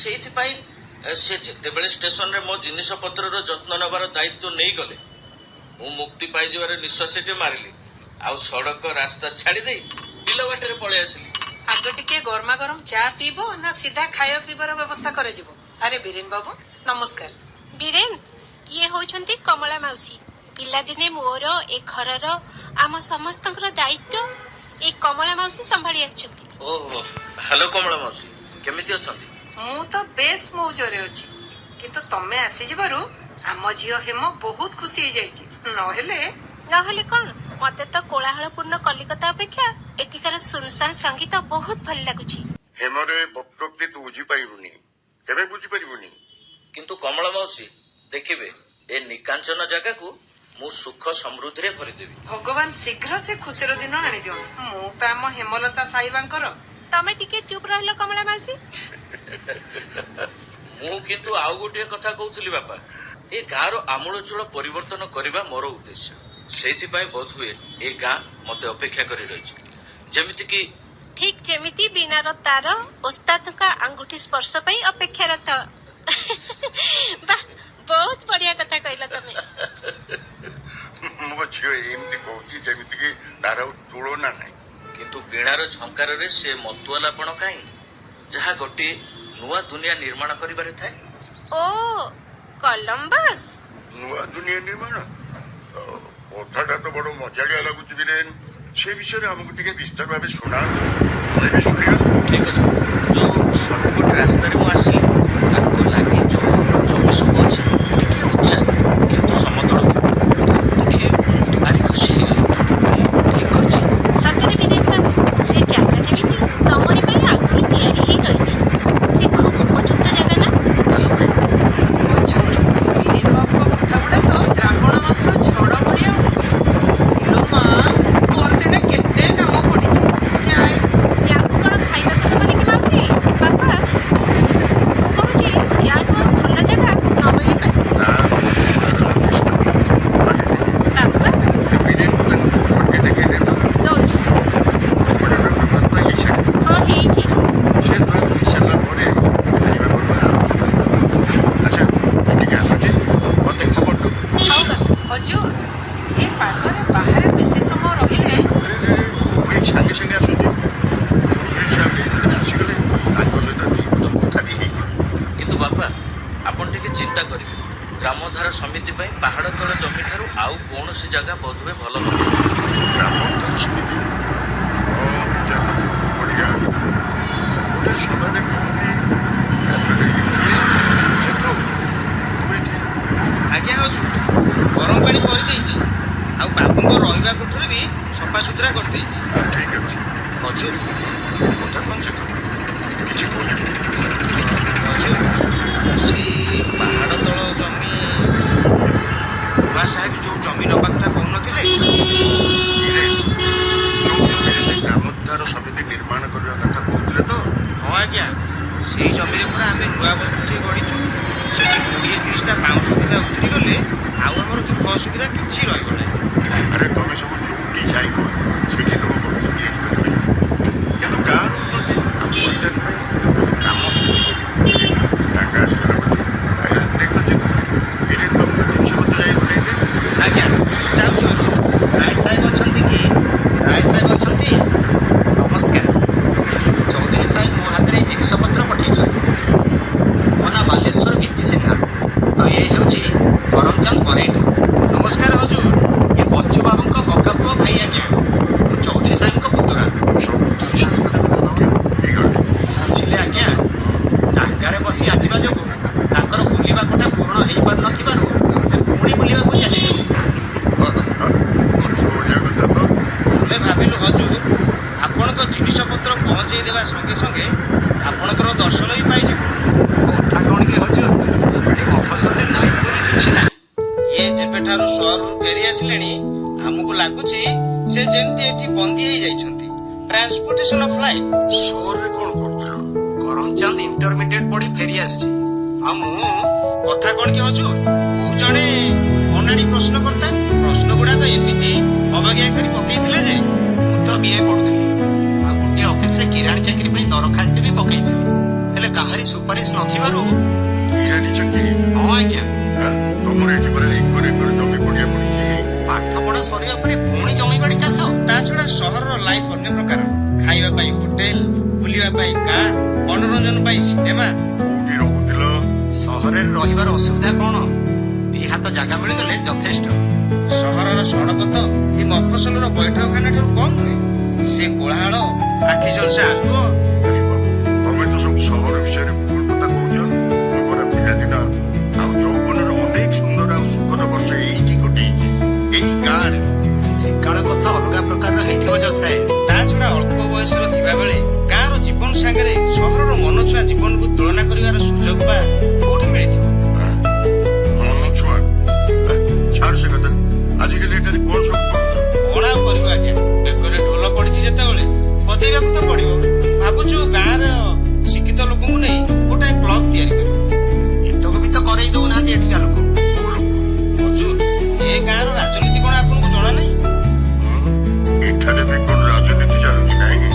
ସେଇଥିପାଇଁ ସେ ଯେତେବେଳେ ଷ୍ଟେସନରେ ମୋ ଜିନିଷ ପତ୍ରର ଯତ୍ନ ନେବାର ଦାୟିତ୍ୱ ନେଇଗଲେ ମୁଁ ମୁକ୍ତି ପାଇଯିବାର ନିଶ୍ୱାସଟେ ମାରିଲି ଆଉ ସଡକ ରାସ୍ତା ଛାଡି ଦେଇ ବିଲ ବାଟରେ ପଳେଇ ଆସିଲି। ଆଗ ଟିକେ ଗରମା ଗରମ ଚା ପିଇବ ନା ସିଧା ଖାଇବା ପିଇବାର ବ୍ୟବସ୍ଥା କରାଯିବ? ଆରେ ବୀରେନ ବାବୁ ନମସ୍କାର। ବୀରେନ ଇଏ ହଉଛନ୍ତି କମଳା ମାଉସୀ। ପିଲାଦିନେ ମୋର ଏ ଘରର ଆମ ସମସ୍ତଙ୍କର ଦାୟିତ୍ୱ ଏଇ କମଳା ମାଉସୀ ସମ୍ଭାଳି ଆସିଛନ୍ତି। ଓହୋ, ହ୍ୟାଲୋ କମଳା ମାଉସୀ, କେମିତି ଅଛନ୍ତି? ମୁଁ ତ ବେଶ ମଉଜରେ ଅଛି, କିନ୍ତୁ ତମେ ଆସିଯିବାରୁ ଆମ ଝିଅ ହେମ ବହୁତ ଖୁସି ହେଇଯାଇଛି। ନହେଲେ କଣ, ମତେ ତ କୋଳାହଳପୂର୍ଣ୍ଣ କଲିକତା ଅପେକ୍ଷା ଏଠିକାର ସୁନସାନ ସଙ୍ଗୀତ ବହୁତ ଭଲ ଲାଗୁଛି। ହେମରେ ବକ୍ରୋକ୍ତି ତୁ ବୁଝିପାରିବୁନି, କେବେ ବୁଝିପାରିବୁନି। କିନ୍ତୁ କମଳା ମାଉସୀ ଦେଖିବେ ଏ ନିକାଞ୍ଚନ ଜାଗାକୁ ମୁଁ ସୁଖ ସମୃଦ୍ଧିରେ ଭରିଦେବି। ଭଗବାନ ଶୀଘ୍ର ସେ ଖୁସିର ଦିନ ଆଣିଦିଅନ୍ତୁ। ମୁଁ ତ ଆମ ହେମଲତା ସାହିବାଙ୍କର। ତମେ ଟିକେ ଚୁପ ରହିଲ କମଳା ମାଉସୀ। ମୁଁ କିନ୍ତୁ ଆଉ ଗୋଟିଏ କଥା କହୁଥିଲି ବାପା। ଏ ଗାଁର ଆମୂଳଚୂଳ ପରିବର୍ତ୍ତନ କରିବା ମୋର ଉଦ୍ଦେଶ୍ୟ। ସେଇଥିପାଇଁ ବୋଧହୁଏ ଏ ଗାଁ ମତେ ଅପେକ୍ଷା କରି ରହିଛି। ଯେମିତିକି ଠିକ ଯେମିତି ବୀଣାର ତାର ଓସ୍ତାଦଙ୍କ ଆଙ୍ଗୁଠି ସ୍ପର୍ଶ ପାଇଁ ଅପେକ୍ଷାରତ। ବାଃ, ବହୁତ ବଢିଆ କଥା କହିଲ ତମେ। ମୋ ଝିଅ ଏମିତି କହୁଛି ଯେମିତିକି ତାର ଆଉ ତୁଳନା ନାହିଁ। କିନ୍ତୁ ବୀଣାର ଝଙ୍କାରରେ ସେ ମତୁଆଲାପଣ କାହିଁ, ଯାହା ଗୋଟିଏ ନୂଆ ଦୁନିଆ ନିର୍ମାଣ କରିବାରେ ଥାଏ। ଓ କଲମ୍ବସ୍। ନୂଆ ଦୁନିଆ ନିର୍ମାଣ କଥାଟା ତ ବଡ ମଜାଳିଆ ଲାଗୁଛି ବୀରେନ। ସେ ବିଷୟରେ ଆମକୁ ଟିକେ ବିସ୍ତାର ଭାବେ ଶୁଣାନ୍ତୁ, ଆମେ ବି ଶୁଣିବା। ଠିକ ଅଛି। ଯୋଉ ସର୍ଟକଟ ରାସ୍ତାରେ ମୁଁ ଆସିଲି ତାକୁ ଲାଗି ଯୋଉ ଜମି ସବୁ ଅଛି ଟିକେ ଉଚ୍ଚା କିନ୍ତୁ ସମତଳ ଦେଖି ମୁଁ ଭାରି ଖୁସି ହେଇଗଲି। ମୁଁ ଠିକ କରିଛି। ସତରେ ବୀରେନ ବାବୁ, ସେ ଜାଗା ଯେମିତି ତମରି ପାଇଁ ଆଗରୁ ତିଆରି ହେଇ ରହିଛି। ସେ ଖୁବ ଉପଯୁକ୍ତ ଜାଗା ନା? ହଜୁର, ବୀରେନ ବାବୁଙ୍କ କଥା ଗୁଡା ତ ଶ୍ରାବଣ ମାସର ଝଡ଼ ଭଳିଆ ଉଠୁଛି। ଇଲୋ ମା, ମୋର ଦିନେ କେତେ କାମ ପଡିଛି। ଯାଏ ୟାଙ୍କୁ କଣ ଖାଇବାକୁ ଦବନି କି ମାଉସୀ? ବାପା ମୁଁ କହୁଛି ୟାଠୁ ଆଉ ଭଲ ଜାଗା ନ ମିଳିପାରେ। ତା କୁମାର ଆକୃଷ୍ଟ ବାପା ବୀରେନକୁ ତାଙ୍କ କୋଠରଟି ଦେଖେଇଲେ ତ। ଦଉଛି। ଅଧପଣାର ବ୍ୟବହାର ତ ହେଇସାରିଥିବ। ହଁ ହେଇଛି। ସେ ଧୁଆ ଧୋଇ ସାରିଲା ପରେ ଖାଇବା ପର୍ବ ଆରମ୍ଭ କରିଦେବା। ଆଚ୍ଛା, ମୁଁ ଟିକେ ଆସୁଛି, ମତେ ଖବର ଦବ। ହଉ ବାପା। ହଜୁର, ଏ ପାଗରେ ବାହାରେ ବେଶୀ ସମୟ ରହିଲେ ଆରେ ମୁଁ ଏଇ ସାଙ୍ଗେ ସାଙ୍ଗେ ଆସୁଛି। ଚୌଧୁରୀ ସାହେବ ଏଇଦିନ ଆସିଗଲେ ତାଙ୍କ ସହିତ ଦୁଇ ପଦ କଥା ବି ହେଇଯିବ। କିନ୍ତୁ ବାପା ଆପଣ ଟିକେ ଚିନ୍ତା କରିବେ, ଗ୍ରାମଧାର ସମିତି ପାଇଁ ପାହାଡ ତଳ ଜମିଠାରୁ ଆଉ କୌଣସି ଜାଗା ବୋଧହୁଏ ଭଲ ହବ। ଗ୍ରାମୋଦ୍ଧାର ସମିତି, ହଁ ବିଚାର ତ ବହୁତ ବଢିଆ। ଗୋଟେ ସମୟରେ ମୁଁ ବି କିଏ ଚେତୁ ତୁ ଏଠି ଆଜ୍ଞା ହଜୁର। କରିଦେଇଛି। ଠିକ ଅଛି ହଜୁର କଥା କଣ ସେ ତ କିଛି କହିବି ହଜୁର ସେଇ ପାହାଡ ତଳ ଜମି ନୂଆ ସାହେବ ଯୋଉ ଜମି ନବା କଥା କହୁନଥିଲେ ଯୋଉ ଜମିରେ ସେ ଗ୍ରାମୋଦ୍ଧାର ସମିତି ନିର୍ମାଣ କରିବା କଥା କହୁଥିଲେ ତ? ହଁ ଆଜ୍ଞା, ସେଇ ଜମିରେ ପୁରା ଆମେ ନୂଆ ବସ୍ତିଟିଏ ଗଢିଛୁ। ସେଠି 20-30ଟା ବାଉଁଶ ବୁଦା ଉତରିଗଲେ ଆଉ ଆମର ଦୁଃଖ ଅସୁବିଧା କିଛି ରହିବ ନାହିଁ। ଆରେ ତମେ ସବୁ ଯୋଉଠି ଚାହିଁବ ସେଠି ତମ ବସ୍ତି ତିଆରି କରିବେ, କିନ୍ତୁ ଗାଁର ଉନ୍ନତି ଆଉ ପରିତ୍ରାଣ ପାଇଁ ବହୁତ କାମ ଟାଙ୍ଗା ଆସିଗଲା ବୋଧେ। ଦେଖୁଛି ତୁ ବୀରେନ ବାବୁଙ୍କ ଜିନିଷପତ୍ର ଯାଇ ଓହ୍ଲେଇଦେ। ଆଜ୍ଞା ଯାଉଛୁ ହଜୁର। ରାୟ ସାହେବ ଅଛନ୍ତି କି? ରାୟ ସାହେବ ଅଛନ୍ତି? ନମସ୍କାର। ଚୌଧୁରୀ ସାହେବ ମୋ ହାତରେ ଜିନିଷପତ୍ର ପଠେଇଛନ୍ତି। ମୋ ନାଁ ବାଲେଶ୍ୱର ବିପି ସିହ୍ନା, ଆଉ ଏ ହେଉଛି କରମଚାନ୍ଦ ବରେଇଟା। ନମସ୍କାର ହଜୁର। ଏ ବच्ଚୁ ବାବୁଙ୍କ କକା ପୁଅ ଭାଇ ଆଜ୍ଞା। ମୁଁ ଚୌଧୁରୀ ସାହେବଙ୍କ ପୁତୁରା। ଚୌଧୁରୀ ସାହେବ ତେବେ କୋଉଠି ହେଇଗଲେ? ବୁଝିଲେ ଆଜ୍ଞା, ଟାଙ୍ଗାରେ ବସି ଆସିବା ଯୋଗୁଁ ତାଙ୍କର ବୁଲିବା କୋଟା ପୂରଣ ହେଇପାରୁନଥିବାରୁ ସେ ପୁଣି ବୁଲିବାକୁ ଚାଲିଲେ। ବଢିଆ କଥା ତ। ଆମେ ଭାବିଲୁ ହଜୁର ଆପଣଙ୍କ ଜିନିଷପତ୍ର ପହଞ୍ଚେଇ ଦେବା ସଙ୍ଗେ ସଙ୍ଗେ ଆପଣଙ୍କର ଦର୍ଶନ ବି ପାଇଯିବୁ। କଥା କଣ କି ହଜୁର, ଏ ମଫସଲରେ ଲାଇନ ବୋଲି କିଛି ନାହିଁ। ଇଏ ଯେବେଠାରୁ ସହରରୁ ଫେରି ଆସିଲେଣି ଆମକୁ ଲାଗୁଛି ସେ ଯେମିତି ଏଠି ବନ୍ଦୀ ହେଇଯାଇଛନ୍ତି। Transportation of life. ସହରରେ କଣ କରୁଥିଲ? କରମଚାନ୍ଦ ଇଣ୍ଟରମିଡିଏଟ ପଢି ଫେରି ଆସିଛି। ଆଉ ମୁଁ କଥା କଣ କି ହଜୁର, କୋଉ ଜଣେ ଅନାଡି ପ୍ରଶ୍ନକର୍ତ୍ତା ପ୍ରଶ୍ନ ଗୁଡାକ ଏମିତି ଅବଜ୍ଞା କରି ପକେଇଥିଲେ ଯେ ମୁଁ ତ ବିଏ ପଢୁଥିଲି, ଆଉ ଗୋଟିଏ ଅଫିସରେ କିରାଣୀ ଚାକିରି ପାଇଁ ଦରଖାସ୍ତ ବି ପକେଇଥିଲି, ହେଲେ କାହାରି ସୁପାରିଶ ନଥିବାରୁ। କିରାଣୀ ଚାକିରି? ହଁ ଆଜ୍ଞା, ତମର ଏଠି ପରା ଏକର ଏକର ଜମି ପଡିଆ ପଡିଛି। ପାଠପଢା ସରିବା ପରେ ପୁଣି ଜମିବାଡି ଚାଷ। ତା ଛଡା ସହରର ଲାଇଫ ଅନ୍ୟ ପ୍ରକାର। ଖାଇବା ପାଇଁ ହୋଟେଲ, ବୁଲିବା ପାଇଁ କାର୍, ମନୋରଞ୍ଜନ ପାଇଁ ସିନେମା। କୋଉଠି ରହୁଥିଲ? ସହରରେ ରହିବାର ଅସୁବିଧା କଣ? 2 ହାତ ଜାଗା ମିଳିଗଲେ ଯଥେଷ୍ଟ। ସହରର ସଡକ ତ ଏ ମଫସଲର ବୈଠକଖାନା ଠାରୁ କମ୍ ନୁହେଁ। ସେ କୋଳାହଳ, ଆଖି ଝଲସା ଆଲୁଅ। ଆରେ ବାବୁ, ତମେ ତ ସବୁ ସହର ବିଷୟରେ ଭୁଲ କଥା କହୁଛ। ମୋ ପରା ପିଲାଦିନ ଆଉ ଯୌବନର ଅନେକ ସୁନ୍ଦର ଆଉ ସୁଖଦ ବର୍ଷ ଏଇଠି କଟେଇଛି, ଏଇ ଗାଁରେ। ସେ କାଳ କଥା ଅଲଗା ପ୍ରକାରର ହେଇଥିବ ଯ ସାହେବ। ତା ଛଡା ଅଳ୍ପ ବୟସର ଥିବାବେଳେ ଗାଁର ଜୀବନ ସାଙ୍ଗରେ ସହରର ମନଛୁଆ ଜୀବନକୁ ତୁଳନା କରିବାର ସୁଯୋଗ ବା କୋଉଠି ମିଳିଥିବ? ଛୁଆ ଛାଡ ସେ କଥା। ଆଜିକାଲି ଏଠାରେ କଣ ସବୁ କରୁଛ? କଣ ଆଉ କରିବୁ ଆଜ୍ଞା, ବେକରେ ଢୋଲ ପଡିଛି ଯେତେବେଳେ ବଜେଇବାକୁ ତ ପଡିବ। ଭାବୁଛୁ ଗାଁର ଶିକ୍ଷିତ ଲୋକଙ୍କୁ ନେଇ ଗୋଟାଏ କ୍ଲବ ତିଆରି କରିବୁ। ଏତକ ବି ତ କରେଇ ଦଉନାହାନ୍ତି ଏଠିକା ଲୋକ। କୋଉ ଲୋକ? ହଜୁର, ଏ ଗାଁର ରାଜନୀତି କଣ ଆପଣଙ୍କୁ ଜଣା ନାହିଁ? ଏଠାରେ ବି କଣ ରାଜନୀତି ଚାଲୁଛି ନାହିଁ?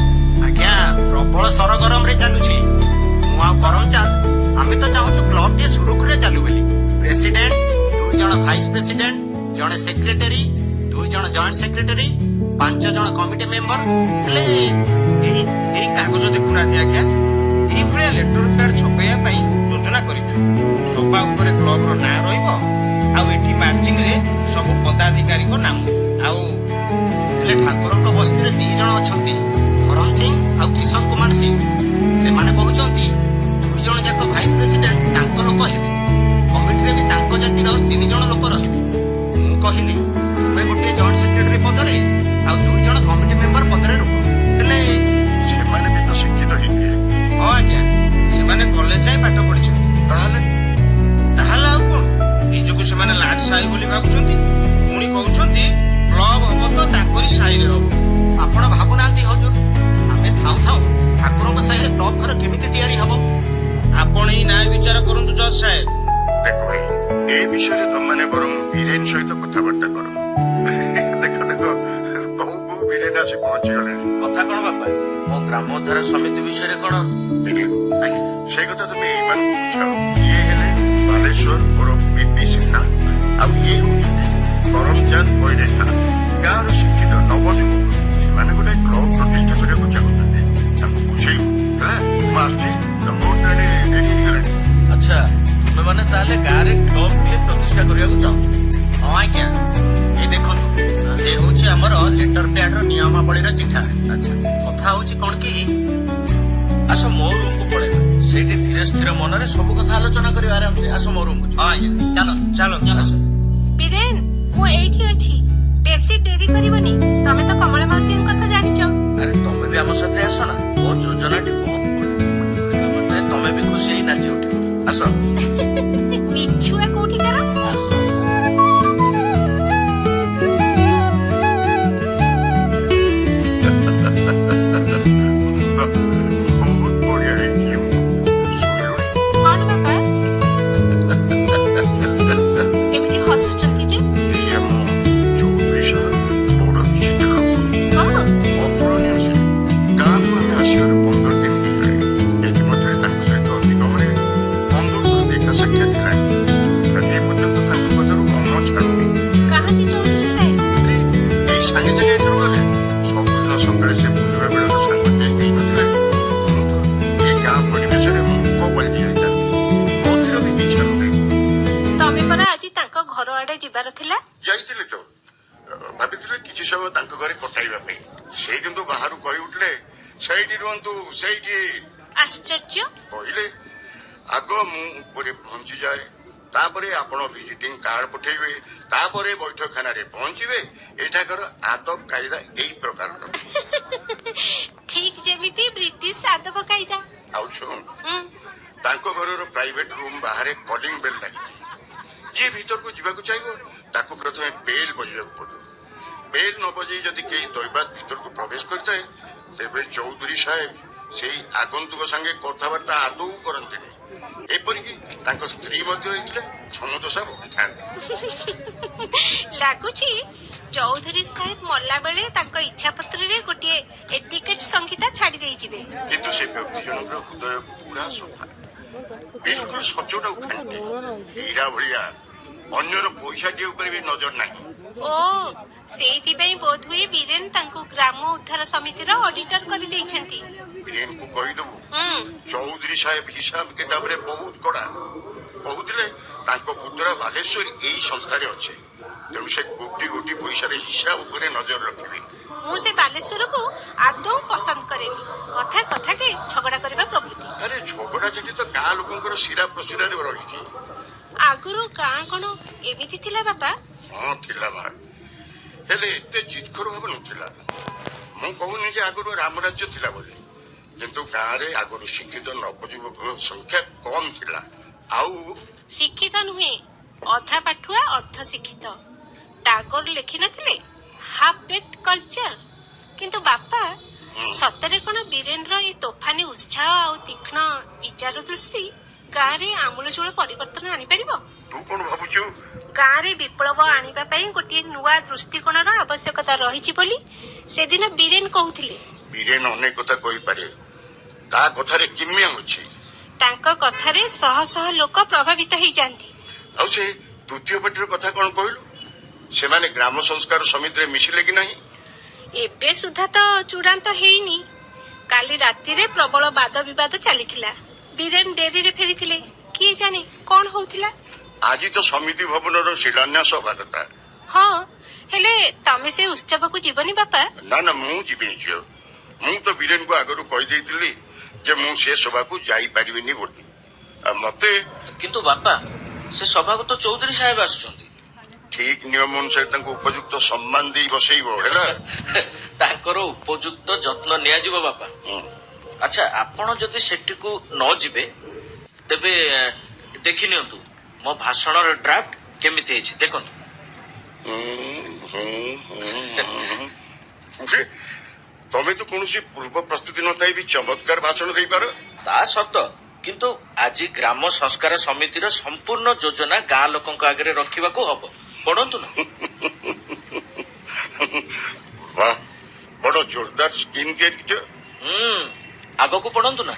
ଆଜ୍ଞା, ପ୍ରବଳ ସରଗରମରେ ଚାଲୁଛି। ମୁଁ ଆଉ କରମଚାନ୍ଦ ଆମେ ତ ଚାହୁଁଛୁ କ୍ଲବଟିଏ ସୁରୁଖୁରୁରେ ଚାଲୁ ବୋଲି। ପ୍ରେସିଡେଣ୍ଟ, 2 ଜଣ ଭାଇସ ପ୍ରେସିଡେଣ୍ଟ, ଜଣେ ସେକ୍ରେଟାରୀ, 2 ଜଣ ଜଏଣ୍ଟ ସେକ୍ରେଟାରୀ, 5 ଜଣ କମିଟି ମେମ୍ବର। ହେଲେ ଏଇ କାଗଜ ଦେଖୁନାହାନ୍ତି ଆଜ୍ଞା, ଏଇଭଳିଆ ଲେଟର ପ୍ୟାଡ ଛପେଇବା ପାଇଁ ଯୋଜନା କରିଛୁ। ସଭା ଉପରେ କ୍ଲବର ନାଁ ରହିବ, ଆଉ ଏଠି ମାର୍ଜିଂରେ ସବୁ ପଦାଧିକାରୀଙ୍କ ନାମ। ଆଉ ହେଲେ ଠାକୁରଙ୍କ ବସ୍ତିରେ 2 ଜଣ ଅଛନ୍ତି, ଧରମ ସିଂ ଆଉ କିଶନ କୁମାର ସିଂ। ସେମାନେ କହୁଛନ୍ତି 2 ଜଣ ଯାକ ଭାଇସ ପ୍ରେସିଡେଣ୍ଟ ତାଙ୍କ ଲୋକ ହେବେ। କମିଟିରେ ବି ତାଙ୍କ ଜାତିର 3 ଜଣ ଲୋକ ରହିବେ। ମୁଁ କହିଲି ତୁମେ ଗୋଟିଏ ଜଏଣ୍ଟ ସେକ୍ରେଟାରୀ ପଦରେ ଆଉ 2 ଜଣ କମିଟି ମେମ୍ବର ପଦରେ ରୁହ। ହେଲେ ସେମାନେ ବି ତ ଶିକ୍ଷିତ ହେଇଥିବେ। ହଁ ଆଜ୍ଞା, ସେମାନେ କଲେଜ ଯାଇ ପାଠ ପଢିଛନ୍ତି। ତାହେଲେ ଆଉ କଣ, ନିଜକୁ ସେମାନେ ଲାଟ ସାହି ବୋଲି ଭାବୁଛନ୍ତି। ପୁଣି କହୁଛନ୍ତି କ୍ଲବ ହବ ତ ତାଙ୍କରି ସାହିରେ ହବ। ଆପଣ ଭାବୁନାହାନ୍ତି ହଜୁର, ଆମେ ଥାଉ ଥାଉ ଠାକୁରଙ୍କ ସାହିରେ କ୍ଲବ ଘର କେମିତି ତିଆରି ହବ? ଆପଣ ହିଁ ନ୍ୟାୟ ବିଚାର କରନ୍ତୁ ଜଜ ସାହେବ। ଦେଖ ଭାଇ, ଏ ବିଷୟରେ ତମମାନେ ବରଂ ବୀରେନ ସହିତ କଥାବାର୍ତ୍ତା କର। ଦେଖ କୋଉ କୋଉ ବୀରେନ ଆସି ପହଞ୍ଚିଗଲେଣି। କଥା କଣ ବାପା, ମୋ ଗ୍ରାମୋଦ୍ଧାର ସମିତି ବିଷୟରେ କଣ? ବୀରେନ, ସେଇ କଥା ତମେ ଏଇମାନଙ୍କୁ ବୁଝାଅ। ଇଏ ହେଲେ ବାଲେଶ୍ୱର ଓରଫ ବିପି ସିହ୍ନା, ଆଉ ଇଏ ହଉଛନ୍ତି କରମଚାନ୍ଦ ବୈରେଠା, ଗାଁର ଶିକ୍ଷିତ ନବଯୁବକ। ସେମାନେ ଗୋଟେ କ୍ଲବ ପ୍ରତିଷ୍ଠା କରିବାକୁ ଚାହୁଁଛନ୍ତି, ତାଙ୍କୁ ବୁଝେଇବୁ ହେଲା। ମୁଁ ଆସୁଛି, ଭୋଟ ରେଡି ହେଇଗଲାଣି। ଆଚ୍ଛା, ତୁମେ ମାନେ ତାହେଲେ ଗାଁରେ କ୍ଲବ ଟିଏ ପ୍ରତିଷ୍ଠା କରିବାକୁ ଚାହୁଁଛ? ହଁ ଆଜ୍ଞା, ଏ ଦେଖନ୍ତୁ, ଏ ହଉଛି ଆମର ଲେଟର ପ୍ୟାଡର ନିୟମାବଳୀର ଚିଠା। ଆଚ୍ଛା, କଥା ହଉଛି କଣ କି, ଆସ ମୋ ରୁମକୁ ପଳେଇବା। ସେଇଠି ଧୀରେ ସ୍ଥିର ମନରେ ସବୁ କଥା ଆଲୋଚନା କରିବା ଆରାମସେ। ଆସ ମୋ ରୁମକୁ ଯିବା। ହଁ ଆଜ୍ଞା, ଚାଲ। ଚାଲ ଆସ। ବୀରେନ, ମୁଁ ଏଇଠି ଅଛି। ବେଶୀ ଡେରି କରିବନି। ତମେ ତ କମଳା ମାଉସୀଙ୍କ କଥା ଜାଣିଛ। ଆରେ ତମେ ବି ଆମ ସାଥିରେ ଆସ ନା, ମୋ ଯୋଜନାଟି ବହୁତ ବଢିଆ। ଶୁଣିବା ମାତ୍ରେ ତମେ ବି ଖୁସି ହେଇ ନାଚି ଉଠିବ। ଆସ। ବିଛୁଆ କୋଉଠିକାର? ବହୁତ ବଢିଆ ହେଇଛି। ଶୁଣିଲୁଣି? କଣ ବାପା ଏମିତି ହସୁଛନ୍ତି ଯେ? ଏଇ ଆମ ଚୌଧୁରୀ ସାହେବ ବଡ ବିଚିତ୍ର ଲୋକ। ହଁ, ଅପୂରଣୀୟ ସେ। ଗାଁକୁ ଆମେ ଆସିବାର 15 ଦିନ ହେଇଗଲାଣି। ଏଥିମଧ୍ୟରେ ତାଙ୍କ ସହିତ ଅତିକମରେ 15 ଥର ଦେଖା ସାକ୍ଷାତ ହେଲାଣି। ଏ ପର୍ଯ୍ୟନ୍ତ ତାଙ୍କ କଥାରୁ ମନ ଛାଡୁନି। କାହାନ୍ତି ଚୌଧୁରୀ ସାହେବ? ଏଇ ସାଙ୍ଗେ ସାଙ୍ଗେ ଏଠାରୁ ଗଲେ। ସବୁଦିନ ସକାଳେ ସେ ବୁଲିବା ବେଳର ସାଙ୍ଗଟେ ହେଇନଥିଲେ ମୁଁ ତ ଏ ଗାଁ ପରିବେଶରେ ମୁକ ବଳି ଯାଇଥାନ୍ତି। ବଧିର ବି ହେଇସାରୁନି। ତମେ ପରା ଆଜି ତାଙ୍କ ଘର ଆଡେ ଯିବାର ଥିଲା। ଯାଇଥିଲେ ତ ଭାବିଥିଲେ କିଛି ସମୟ ତାଙ୍କ ଘରେ କଟାଇବା ପାଇଁ। ସେ କିନ୍ତୁ ବାହାରୁ କହି ଉଠିଲେ, ସେଇଠି ରୁହନ୍ତୁ, ସେଇଠି। ଆଶ୍ଚର୍ଯ୍ୟ। କହିଲେ ଆଗ ମୁଁ ଉପରେ ପହଞ୍ଚିଯାଏ, ତାପରେ ଆପଣ ଭିଜିଟିଂ କାର୍ଡ ପଠେଇବେ, ତାପରେ ବୈଠକଖାନାରେ ପହଞ୍ଚିବେ। ଏଠାକାର ଆଦବ କାଇଦା ଏଇ ପ୍ରକାରର। ଠିକ ଯେମିତି ବ୍ରିଟିଶ ଆଦବ କାଇଦା। ଆଉ ଶୁଣ, ହୁଁ, ତାଙ୍କ ଘରର ପ୍ରାଇଭେଟ ରୁମ୍ ବାହାରେ କଲିଂ ବେଲ୍ ଲାଗିଛି। ଯିଏ ଭିତରକୁ ଯିବାକୁ ଚାହିଁବ ତାକୁ ପ୍ରଥମେ ବେଲ୍ ବଜେଇବାକୁ ପଡିବ। ବେଲ୍ ନ ବଜେଇ ଯଦି କେହି ଦୈବାତ ଭିତରକୁ ପ୍ରବେଶ କରିଥାଏ, ତେବେ ଚୌଧୁରୀ ସାହେବ ସେଇ ଆଗନ୍ତୁକ ସାଙ୍ଗେ କଥାବାର୍ତ୍ତା ଆଦୌ କରନ୍ତିନି। ଏପରିକି ତାଙ୍କ ସ୍ତ୍ରୀ ମଧ୍ୟ ହେଇଥିଲେ ସମଦଶା ଭୋଗିଥାନ୍ତି। ଲାଗୁଛି ଚୌଧୁରୀ ସାହେବ ମଲା ବେଳେ ତାଙ୍କ ଇଚ୍ଛା ପତ୍ରରେ ଗୋଟିଏ ଏଟିକେଟ ସଂହିତା ଛାଡି ଦେଇଯିବେ। କିନ୍ତୁ ସେ ବ୍ୟକ୍ତି ଜଣଙ୍କର ହୃଦୟ ପୁରା ସଫା, ବିଲକୁଲ ସଚୋଟ ଆଉ ଖାଣ୍ଟି, ହୀରା ଭଳିଆ। ଅନ୍ୟର ପଇସାଟିଏ ଉପରେ ବି ନଜର ନାହିଁ। ଓ, ସେଇଥିପାଇଁ ବୋଧହୁଏ ବୀରେନ ତାଙ୍କୁ ଗ୍ରାମ ଉଦ୍ଧାର ସମିତିର ଅଡିଟର କରିଦେଇଛନ୍ତି। ବୀରେନକୁ କହିଦବୁ ହୁଁ, ଚୌଧୁରୀ ସାହେବ ହିସାବ କିତାବରେ ବହୁତ କଡା। କହୁଥିଲେ ତାଙ୍କ ପୁତୁରା ବାଲେଶ୍ୱର ଏଇ ସଂସ୍ଥାରେ ଅଛି, ତେଣୁ ସେ କୋଟି କୋଟି ପଇସାର ହିସାବ ଉପରେ ନଜର ରଖିବେ। ମୁଁ ସେ ବାଲେଶ୍ୱରକୁ ଆଦୌ ପସନ୍ଦ କରେନି। କଥା କଥାକେ ଝଗଡା କରିବା ପ୍ରଭୃତି। ଆରେ ଝଗଡା ଝାଟି ତ ଗାଁ ଲୋକଙ୍କର ଶିରା ପ୍ରଶିରାରେ ରହିଛି। ଆଗରୁ ଗାଁ କଣ ଏମିତି ଥିଲା ବାପା? ହଁ ଥିଲା ମା, ହେଲେ ଏତେ ଜିଦଖୋର ଭାବ ନଥିଲା। ମୁଁ କହୁନି ଯେ ଆଗରୁ ରାମରାଜ୍ୟ ଥିଲା ବୋଲି, କିନ୍ତୁ ଗାଁରେ ଆଗରୁ ଶିକ୍ଷିତ ନବଯୁବକଙ୍କ ସଂଖ୍ୟା କମ ଥିଲା। ଆଉ ଶିକ୍ଷିତ ନୁହେଁ, ଅଧା ପାଠୁଆ ଅର୍ଦ୍ଧ ଶିକ୍ଷିତ। ଟାଗୋର ଲେଖିନଥିଲେ ହାଫ୍ ବେକ୍ଡ କଲଚର। କିନ୍ତୁ ବାପା, ସତରେ କଣ ବୀରେନର ଏଇ ତୋଫାନୀ ଉତ୍ସାହ ଆଉ ତୀକ୍ଷ୍ଣ ବିଚାର ଦୃଷ୍ଟି ଗାଁରେ ଆମୂଳଚୂଳ ପରିବର୍ତ୍ତନ ଆଣିପାରିବ? ତୁ କଣ ଭାବୁଛୁ? ଗାଁରେ ବିପ୍ଳବ ଆଣିବା ପାଇଁ ଗୋଟିଏ ନୂଆ ଦୃଷ୍ଟିକୋଣର ଆବଶ୍ୟକତା ରହିଛି ବୋଲି ସେଦିନ ବୀରେନ କହୁଥିଲେ। ବୀରେନ ଅନେକ କଥା କହିପାରେ, ତା କଥାରେ କିମିଆ ଅଛି। ତାଙ୍କ କଥାରେ ଶହ ଶହ ଲୋକ ପ୍ରଭାବିତ ହେଇଯାନ୍ତି। ଆଉ ସେ ତୃତୀୟ ପାର୍ଟିର କଥା କଣ କହିଲୁ? ସେମାନେ ଗ୍ରାମ ସଂସ୍କାର ସମିତିରେ ମିଶିଲେ କି ନାହିଁ? ଏବେ ସୁଦ୍ଧା ତ ଚୂଡାନ୍ତ ହେଇନି। କାଲି ରାତିରେ ପ୍ରବଳ ବାଦ ବିବାଦ ଚାଲିଥିଲା। ବୀରେନ ଡେରିରେ ଫେରିଥିଲେ। କିଏ ଜାଣେ କଣ ହଉଥିଲା। ଆଜି ତ ସମିତି ଭବନର ଶିଳାନ୍ୟାସ ହବା କଥା। ହଁ, ହେଲେ ତମେ ସେ ଉତ୍ସବକୁ ଯିବନି ବାପା? ନା ନା, ମୁଁ ଯିବିନି ଝିଅ। ମୁଁ ତ ବୀରେନକୁ ଆଗରୁ କହିଦେଇଥିଲି ଯେ ମୁଁ ସେ ସଭାକୁ ଯାଇପାରିବିନି ବୋଲି। ଆଉ ମତେ କିନ୍ତୁ ବାପା, ସେ ସଭାକୁ ତ ଚୌଧୁରୀ ସାହେବ ଆସୁଛନ୍ତି। ଠିକ ନିୟମ ଅନୁସାରେ ତାଙ୍କୁ ଉପଯୁକ୍ତ ସମ୍ମାନ ଦେଇ ବସେଇବ ହେଲା। ତାଙ୍କର ଉପଯୁକ୍ତ ଯତ୍ନ ନିଆଯିବ ବାପା। ହୁଁ। ଆଚ୍ଛା, ଆପଣ ଯଦି ସେଠିକୁ ନ ଯିବେ, ତେବେ ଦେଖି ନିଅନ୍ତୁ ମୋ ଭାଷଣର ଡ୍ରାଫ୍ଟ କେମିତି ହେଇଛି ଦେଖନ୍ତୁ। ତମେ ତ କୌଣସି ପୂର୍ବ ପ୍ରସ୍ତୁତି ନଥାଇ ବି ଚମତ୍କାର ଭାଷଣ ଦେଇପାର। ତା ସତ, କିନ୍ତୁ ଆଜି ଗ୍ରାମ ସଂସ୍କାର ସମିତିର ସମ୍ପୂର୍ଣ୍ଣ ଯୋଜନା ଗାଁ ଲୋକଙ୍କ ଆଗରେ ରଖିବାକୁ ହବ। ପଢନ୍ତୁ ନା। ବାହ, ବଡ ଜୋରଦାର ସ୍କିମ୍ ତିଆରି କରିଛ। ଆଗକୁ ପଢନ୍ତୁ ନା।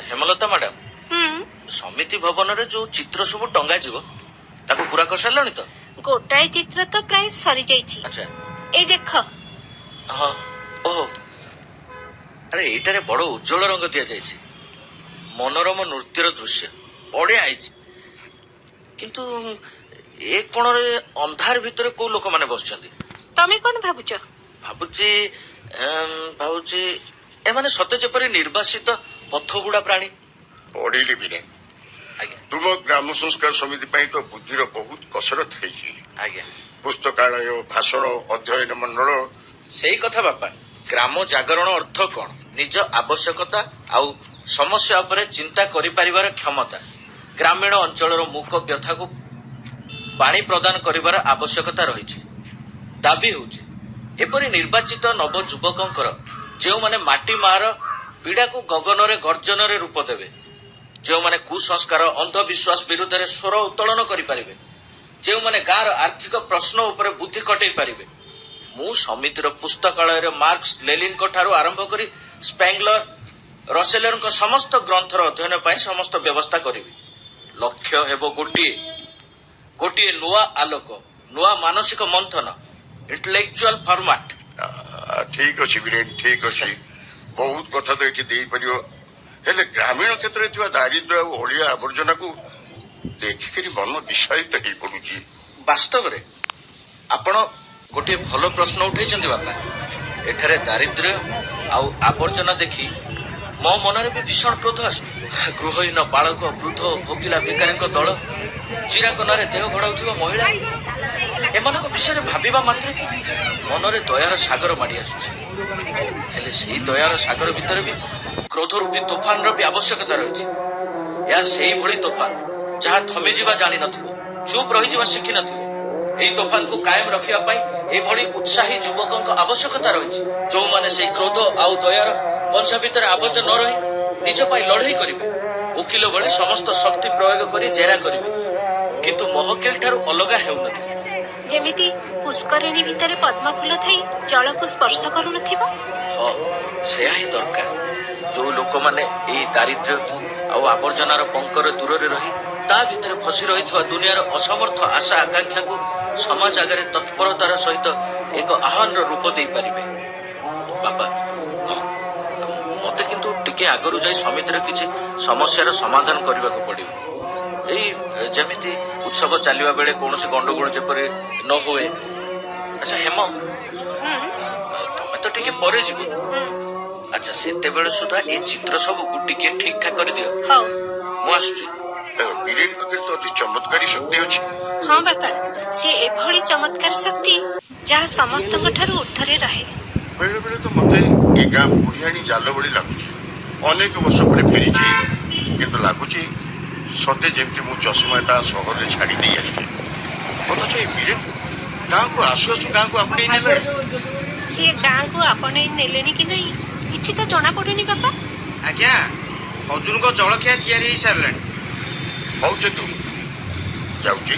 ହେମଲତା ମ୍ୟାଡାମ, ହୁଁ, ସମିତି ଭବନରେ ଯୋଉ ଚିତ୍ର ସବୁ ଟଙ୍ଗାଯିବ ତାକୁ ପୁରା କରିସାରିଲଣି ତ? ଗୋଟାଏ ଚିତ୍ର ତ ପ୍ରାୟ ସରିଯାଇଛି। ଆଚ୍ଛା, ଏଇ ଦେଖ। ହଁ, ଓହୋ, ଆରେ ଏଇଟାରେ ବଡ ଉଜ୍ଜଳ ରଙ୍ଗ ଦିଆଯାଇଛି। ମନୋରମ ନୃତ୍ୟର ଦୃଶ୍ୟ ବଢିଆ ହେଇଛି। କିନ୍ତୁ ଏ କୋଣରେ ଅନ୍ଧାର ଭିତରେ କୋଉ ଲୋକମାନେ ବସିଛନ୍ତି? ତମେ କଣ ଭାବୁଛ? ଭାବୁଛି ଏମାନେ ସତେ ଯେପରି ନିର୍ବାସିତ ପଥଗୁଡା ପ୍ରାଣୀ। ପଢିଲି ବୀରେନ, ଆଜ୍ଞା ତୁମ ଗ୍ରାମ ସଂସ୍କାର ସମିତି ପାଇଁ ତ ବୁଦ୍ଧିର ବହୁତ କସରତ ହେଇଛି। ଆଜ୍ଞା। ପୁସ୍ତକାଳୟ, ଭାଷଣ, ଅଧ୍ୟୟନ ମଣ୍ଡଳ। ସେଇ କଥା ବାପା, ଗ୍ରାମ ଜାଗରଣ ଅର୍ଥ କଣ? ନିଜ ଆବଶ୍ୟକତା ଆଉ ସମସ୍ୟା ଉପରେ ଚିନ୍ତା କରିପାରିବାର କ୍ଷମତା। ଗ୍ରାମୀଣ ଅଞ୍ଚଳର ମୂକ ବ୍ୟଥାକୁ ପାଣି ପ୍ରଦାନ କରିବାର ଆବଶ୍ୟକତା ରହିଛି। ଦାବି ହେଉଛି ଏପରି ନିର୍ବାଚିତ ନବ ଯୁବକଙ୍କର ଯେଉଁମାନେ ମାଟି ମାର ପୀଡ଼ାକୁ ଗଗନରେ ଗର୍ଜନରେ ରୂପ ଦେବେ, ଯେଉଁମାନେ କୁସଂସ୍କାର, ଅନ୍ଧବିଶ୍ୱାସ ବିରୁଦ୍ଧରେ ସ୍ୱର ଉତ୍ତୋଳନ କରିପାରିବେ, ଯେଉଁମାନେ ଗାଁର ଆର୍ଥିକ ପ୍ରଶ୍ନ ଉପରେ ବୁଦ୍ଧି ଖଟେଇ ପାରିବେ। ମୁଁ ସମିତିର ପୁସ୍ତକାଳୟରେ ମାର୍କସ ଲେନିନ୍ଙ୍କ ଠାରୁ ଆରମ୍ଭ କରି ସ୍ପେଙ୍ଗଲର, ରସେଲରଙ୍କ ସମସ୍ତ ଗ୍ରନ୍ଥର ଅଧ୍ୟୟନ ପାଇଁ ସମସ୍ତ ବ୍ୟବସ୍ଥା କରିବି। ଲକ୍ଷ୍ୟ ହେବ ଗୋଟିଏ ନୂଆ ଆଲୋକ, ନୂଆ ମାନସିକ ମନ୍ଥନ, ଇଣ୍ଟେଲେକ୍ଚୁଆଲ ଫର୍ମାଟ। ଠିକ ଅଛି ବୀରେନ, ଠିକ ଅଛି। ବହୁତ କଥା ତ ଏଠି ଦେଇପାରିବ, ହେଲେ ଗ୍ରାମୀଣ କ୍ଷେତ୍ରରେ ଥିବା ଦାରିଦ୍ର୍ୟ ଆଉ ଅଳିଆ ଆବର୍ଜନାକୁ ଦେଖିକିରି ମନ ବିଷାରିତ ହେଇ ପଡୁଛି। ବାସ୍ତବରେ ଆପଣ ଗୋଟିଏ ଭଲ ପ୍ରଶ୍ନ ଉଠେଇଛନ୍ତି ବାପା। ଏଠାରେ ଦାରିଦ୍ର୍ୟ ଆଉ ଆବର୍ଜନା ଦେଖି ମୋ ମନରେ ବି ଭୀଷଣ କ୍ରୋଧ ଆସୁ। ଗୃହହୀନ ବାଳକ, ବୃଦ୍ଧ, ଭୋକିଲା ଭିକାରୀଙ୍କ ଦଳ, ଚିରାକନାରେ ଦେହ ଘୋଡାଉଥିବା ମହିଳା, ଏମାନଙ୍କ ବିଷୟରେ ଭାବିବା ମାତ୍ରେ ମନରେ ଦୟାର ସାଗର ମାଡି ଆସୁଛି। ହେଲେ ସେଇ ଦୟାର ସାଗର ଭିତରେ ବି କ୍ରୋଧ ରୂପୀ ତୋଫାନର ବି ଆବଶ୍ୟକତା ରହିଛି। ଏହା ସେଇଭଳି ତୋଫାନ ଯାହା ଥମିଯିବା ଜାଣିନଥିବ, ଚୁପ୍ ରହିଯିବା ଶିଖିନଥିବ। ଏହି ତୋଫାନକୁ କାୟମ ରଖିବା ପାଇଁ ଏଭଳି ଉତ୍ସାହୀ ଯୁବକଙ୍କ ଆବଶ୍ୟକତା ରହିଛି, ଯେଉଁମାନେ ସେଇ କ୍ରୋଧ ଆଉ ଦୟାର ପଞ୍ଝା ଭିତରେ ଆବଦ୍ଧ ନ ରହି ନିଜ ପାଇଁ ଲଢେଇ କରିବେ। ଓକିଲ ଭଳି ସମସ୍ତ ଶକ୍ତି ପ୍ରୟୋଗ କରି ଜେରା କରିବେ, କିନ୍ତୁ ମହକିଲ ଠାରୁ ଅଲଗା ହେଉନଥିବେ। ଯେମିତି ପୁଷ୍କରିଣୀ ଭିତରେ ପଦ୍ମ ଫୁଲ ଥାଇ ଜଳକୁ ସ୍ପର୍ଶ କରୁନଥିବ। ହଁ, ସେୟା ହିଁ ଦରକାର। ଯୋଉ ଲୋକମାନେ ଏଇ ଦାରିଦ୍ର୍ୟ ଆଉ ଆବର୍ଜନାର ପଙ୍କରେ ଦୂରରେ ରହି ତା ଭିତରେ ଫସି ରହିଥିବା ଦୁନିଆର ଅସମର୍ଥ ଆଶା ଆକାଂକ୍ଷାକୁ ସମାଜ ଆଗରେ ତତ୍ପରତାର ସହିତ ଏକ ଆହ୍ୱାନର ରୂପ ଦେଇପାରିବେ। ବାପା, ମତେ କିନ୍ତୁ ଟିକେ ଆଗରୁ ଯାଇ ସମିତିର କିଛି ସମସ୍ୟାର ସମାଧାନ କରିବାକୁ ପଡିବ। ଏଇ ଯେମିତି ଉତ୍ସବ ଚାଲିବା ବେଳେ କୌଣସି ଗଣ୍ଡଗୋଳ ଯେପରି ନ ହୁଏ। ଆଚ୍ଛା ହେମ, ତମେ ତ ଟିକେ ପରେ ଯିବ। ଆଚ୍ଛା, ସେତେବେଳେ ସୁଦ୍ଧା ଏଇ ଚିତ୍ର ସବୁକୁ ଟିକେ ଠିକ ଠାକ କରିଦିଅ। ହଉ। ମୁଁ ଆସୁଛି। ବୀରେନ ପାଖରେ ତ ଅତି ଚମତ୍କାରୀ ଶକ୍ତି ଅଛି। ହଁ ବାପା, ସେ ଏଭଳି ଚମତ୍କାର ଶକ୍ତି ଯାହା ସମସ୍ତଙ୍କ ଠାରୁ ଉର୍ଦ୍ଧ୍ୱରେ ରହେ। ବେଳେ ବେଳେ ତ ମତେ ଏ ଗାଁ ବୁଢିଆଣୀ ଜାଲ ଭଳି ଲାଗୁଛି। ଅନେକ ବର୍ଷ ପରେ ଫେରିଛି, କିନ୍ତୁ ଲାଗୁଛି ସତେ ଯେମିତି ମୁଁ ଚଷମାଟା ସହରରେ ଛାଡି ଦେଇ ଆସିଛି। ଅଥଚ ଏ ବୀରେନ ଗାଁକୁ ଆସୁ ଆସୁ ଗାଁକୁ ଆପଣେଇ ନେଲାଣି। ସିଏ ଗାଁକୁ ଆପଣେଇ ନେଲେଣି କି ନାହିଁ କିଛି ତ ଜଣା ପଡୁନି ବାପା। ଆଜ୍ଞା, ଅର୍ଜୁନଙ୍କ ଜଳଖିଆ ତିଆରି ହେଇ ସାରିଲାଣି। ହଉ ତୁ ଯାଉଛି।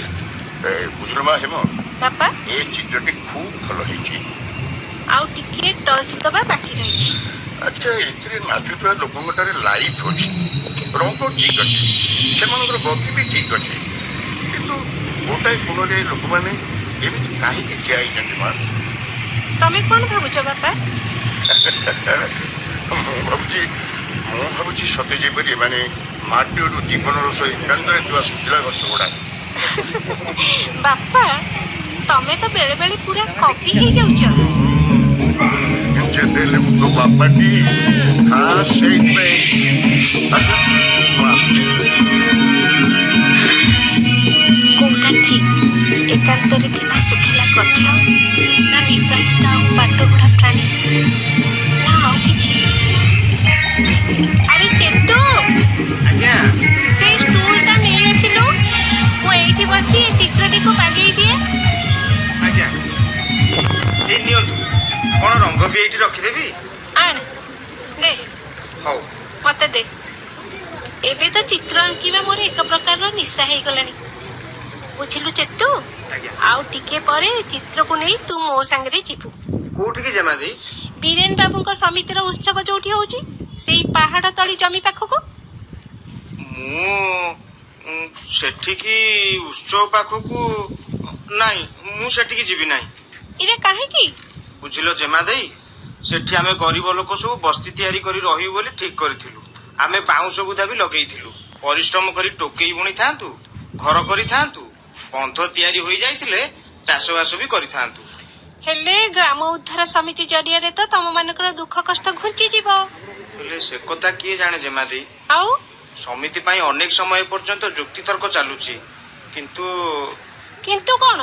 ବୁଝିଲ ମା ହେମ, ବାପା, ଏ ଚିତ୍ରଟି ଖୁବ ଭଲ ହେଇଛି। ଆଉ ଟିକେ ଟଚ୍ ଦବା ବାକି ରହିଛି। ଆଚ୍ଛା, ଏଥିରେ ନାଚୁଥିବା ଲୋକଙ୍କଠାରେ ଲାଇଫ ଅଛି, ରଙ୍ଗ ଠିକ ଅଛି, ସେମାନଙ୍କର ଗତି ବି ଠିକ ଅଛି, କିନ୍ତୁ ଗୋଟାଏ କୋଣରେ ଲୋକମାନେ ଏମିତି କାହିଁକି ଠିଆ ହେଇଛନ୍ତି ମା? ତମେ କଣ ଭାବୁଛ ବାପା? ମୁଁ ଭାବୁଛି ସତେ ଯେପରି ଏମାନେ ମାଟିରୁ ଜୀବନର ସହ ଏକାନ୍ତରେ ଥିବା ଶୁଖିଲା ଗଛ ଗୁଡା। ବାପା, ତମେ ତ ବେଳେ ବେଳେ ପୁରା କପି ହେଇଯାଉଛ। ଯେତେହେଲେ ମୁଁ ତ ବାପାଟି, ଖାସ୍ ସେଇଥିପାଇଁ। ଆଚ୍ଛା, ମୁଁ ଆସୁଛି। କୋଉଟା ଠିକ, ଏକାନ୍ତରେ ଥିବା ଶୁଖିଲା ଗଛ, ନା ନିର୍ବାସିତ ଆଉ ବାଟଗୁଡା ପ୍ରାଣୀ, ନା ଆଉ କିଛି? ଆରେ ଚେତୁ, ଆଜ୍ଞା, ସେଇ ଷ୍ଟୁଲଟା ନେଇ ଆସିଲୁ। ମୁଁ ଏଇଠି ବସି ଏ ଚିତ୍ରଟିକୁ ବାଗେଇ ଦିଏ। ଆଜ୍ଞା, ଏଇ ନିଅନ୍ତୁ। କଣ ରଙ୍ଗ ବି ଏଇଠି ରଖିଦେବି? ଆଣ, ଦେ, ହଉ। ମତେ ଦେ। ଏବେ ତ ଚିତ୍ର ଆଙ୍କିବା ମୋର ଏକ ପ୍ରକାରର ନିଶା ହେଇଗଲାଣି, ବୁଝିଲୁ ଚେତୁ? ଆଜ୍ଞା। ଆଉ ଟିକେ ପରେ ଚିତ୍ରକୁ ନେଇ ତୁ ମୋ ସାଙ୍ଗରେ ଯିବୁ। କୋଉଠିକି ଜମା ଦେଇ? ବୀରେନ ବାବୁଙ୍କ ସମିତିର ଉତ୍ସବ ଯୋଉଠି ହଉଛି, ସେଇ ପାହାଡ ତଳି ଜମି ପାଖକୁ। ମୁଁ ସେଠିକି ଉତ୍ସବ ପାଖକୁ ନାଇଁ, ମୁଁ ସେଠିକି ଯିବି ନାହିଁ। ଇରେ କାହିଁକି? ବୁଝିଲ ଜେମା ଦେଇ, ସେଠି ଆମେ ଗରିବ ଲୋକ ସବୁ ବସ୍ତି ତିଆରି କରି ରହିବୁ ବୋଲି ଠିକ କରିଥିଲୁ। ଆମେ ବାଉଁଶ ବୁଦା ବି ଲଗେଇଥିଲୁ। ପରିଶ୍ରମ କରି ଟୋକେଇ ବୁଣିଥାନ୍ତୁ, ଘର କରିଥାନ୍ତୁ, ବନ୍ଧ ତିଆରି ହୋଇଯାଇଥିଲେ ଚାଷବାସ ବି କରିଥାନ୍ତୁ। ହେଲେ ଗ୍ରାମ ଉଦ୍ଧାର ସମିତି ଜରିଆରେ ତ ତମ ମାନଙ୍କର ଦୁଃଖ କଷ୍ଟ ଘୁଞ୍ଚିଯିବ। ହେଲେ ସେ କଥା କିଏ ଜାଣେ ଜେମା ଦେଇ? ଆଉ ସମିତି ପାଇଁ ଅନେକ ସମୟ ପର୍ଯ୍ୟନ୍ତ ଯୁକ୍ତିତର୍କ ଚାଲୁଛି, କିନ୍ତୁ କିନ୍ତୁ କଣ?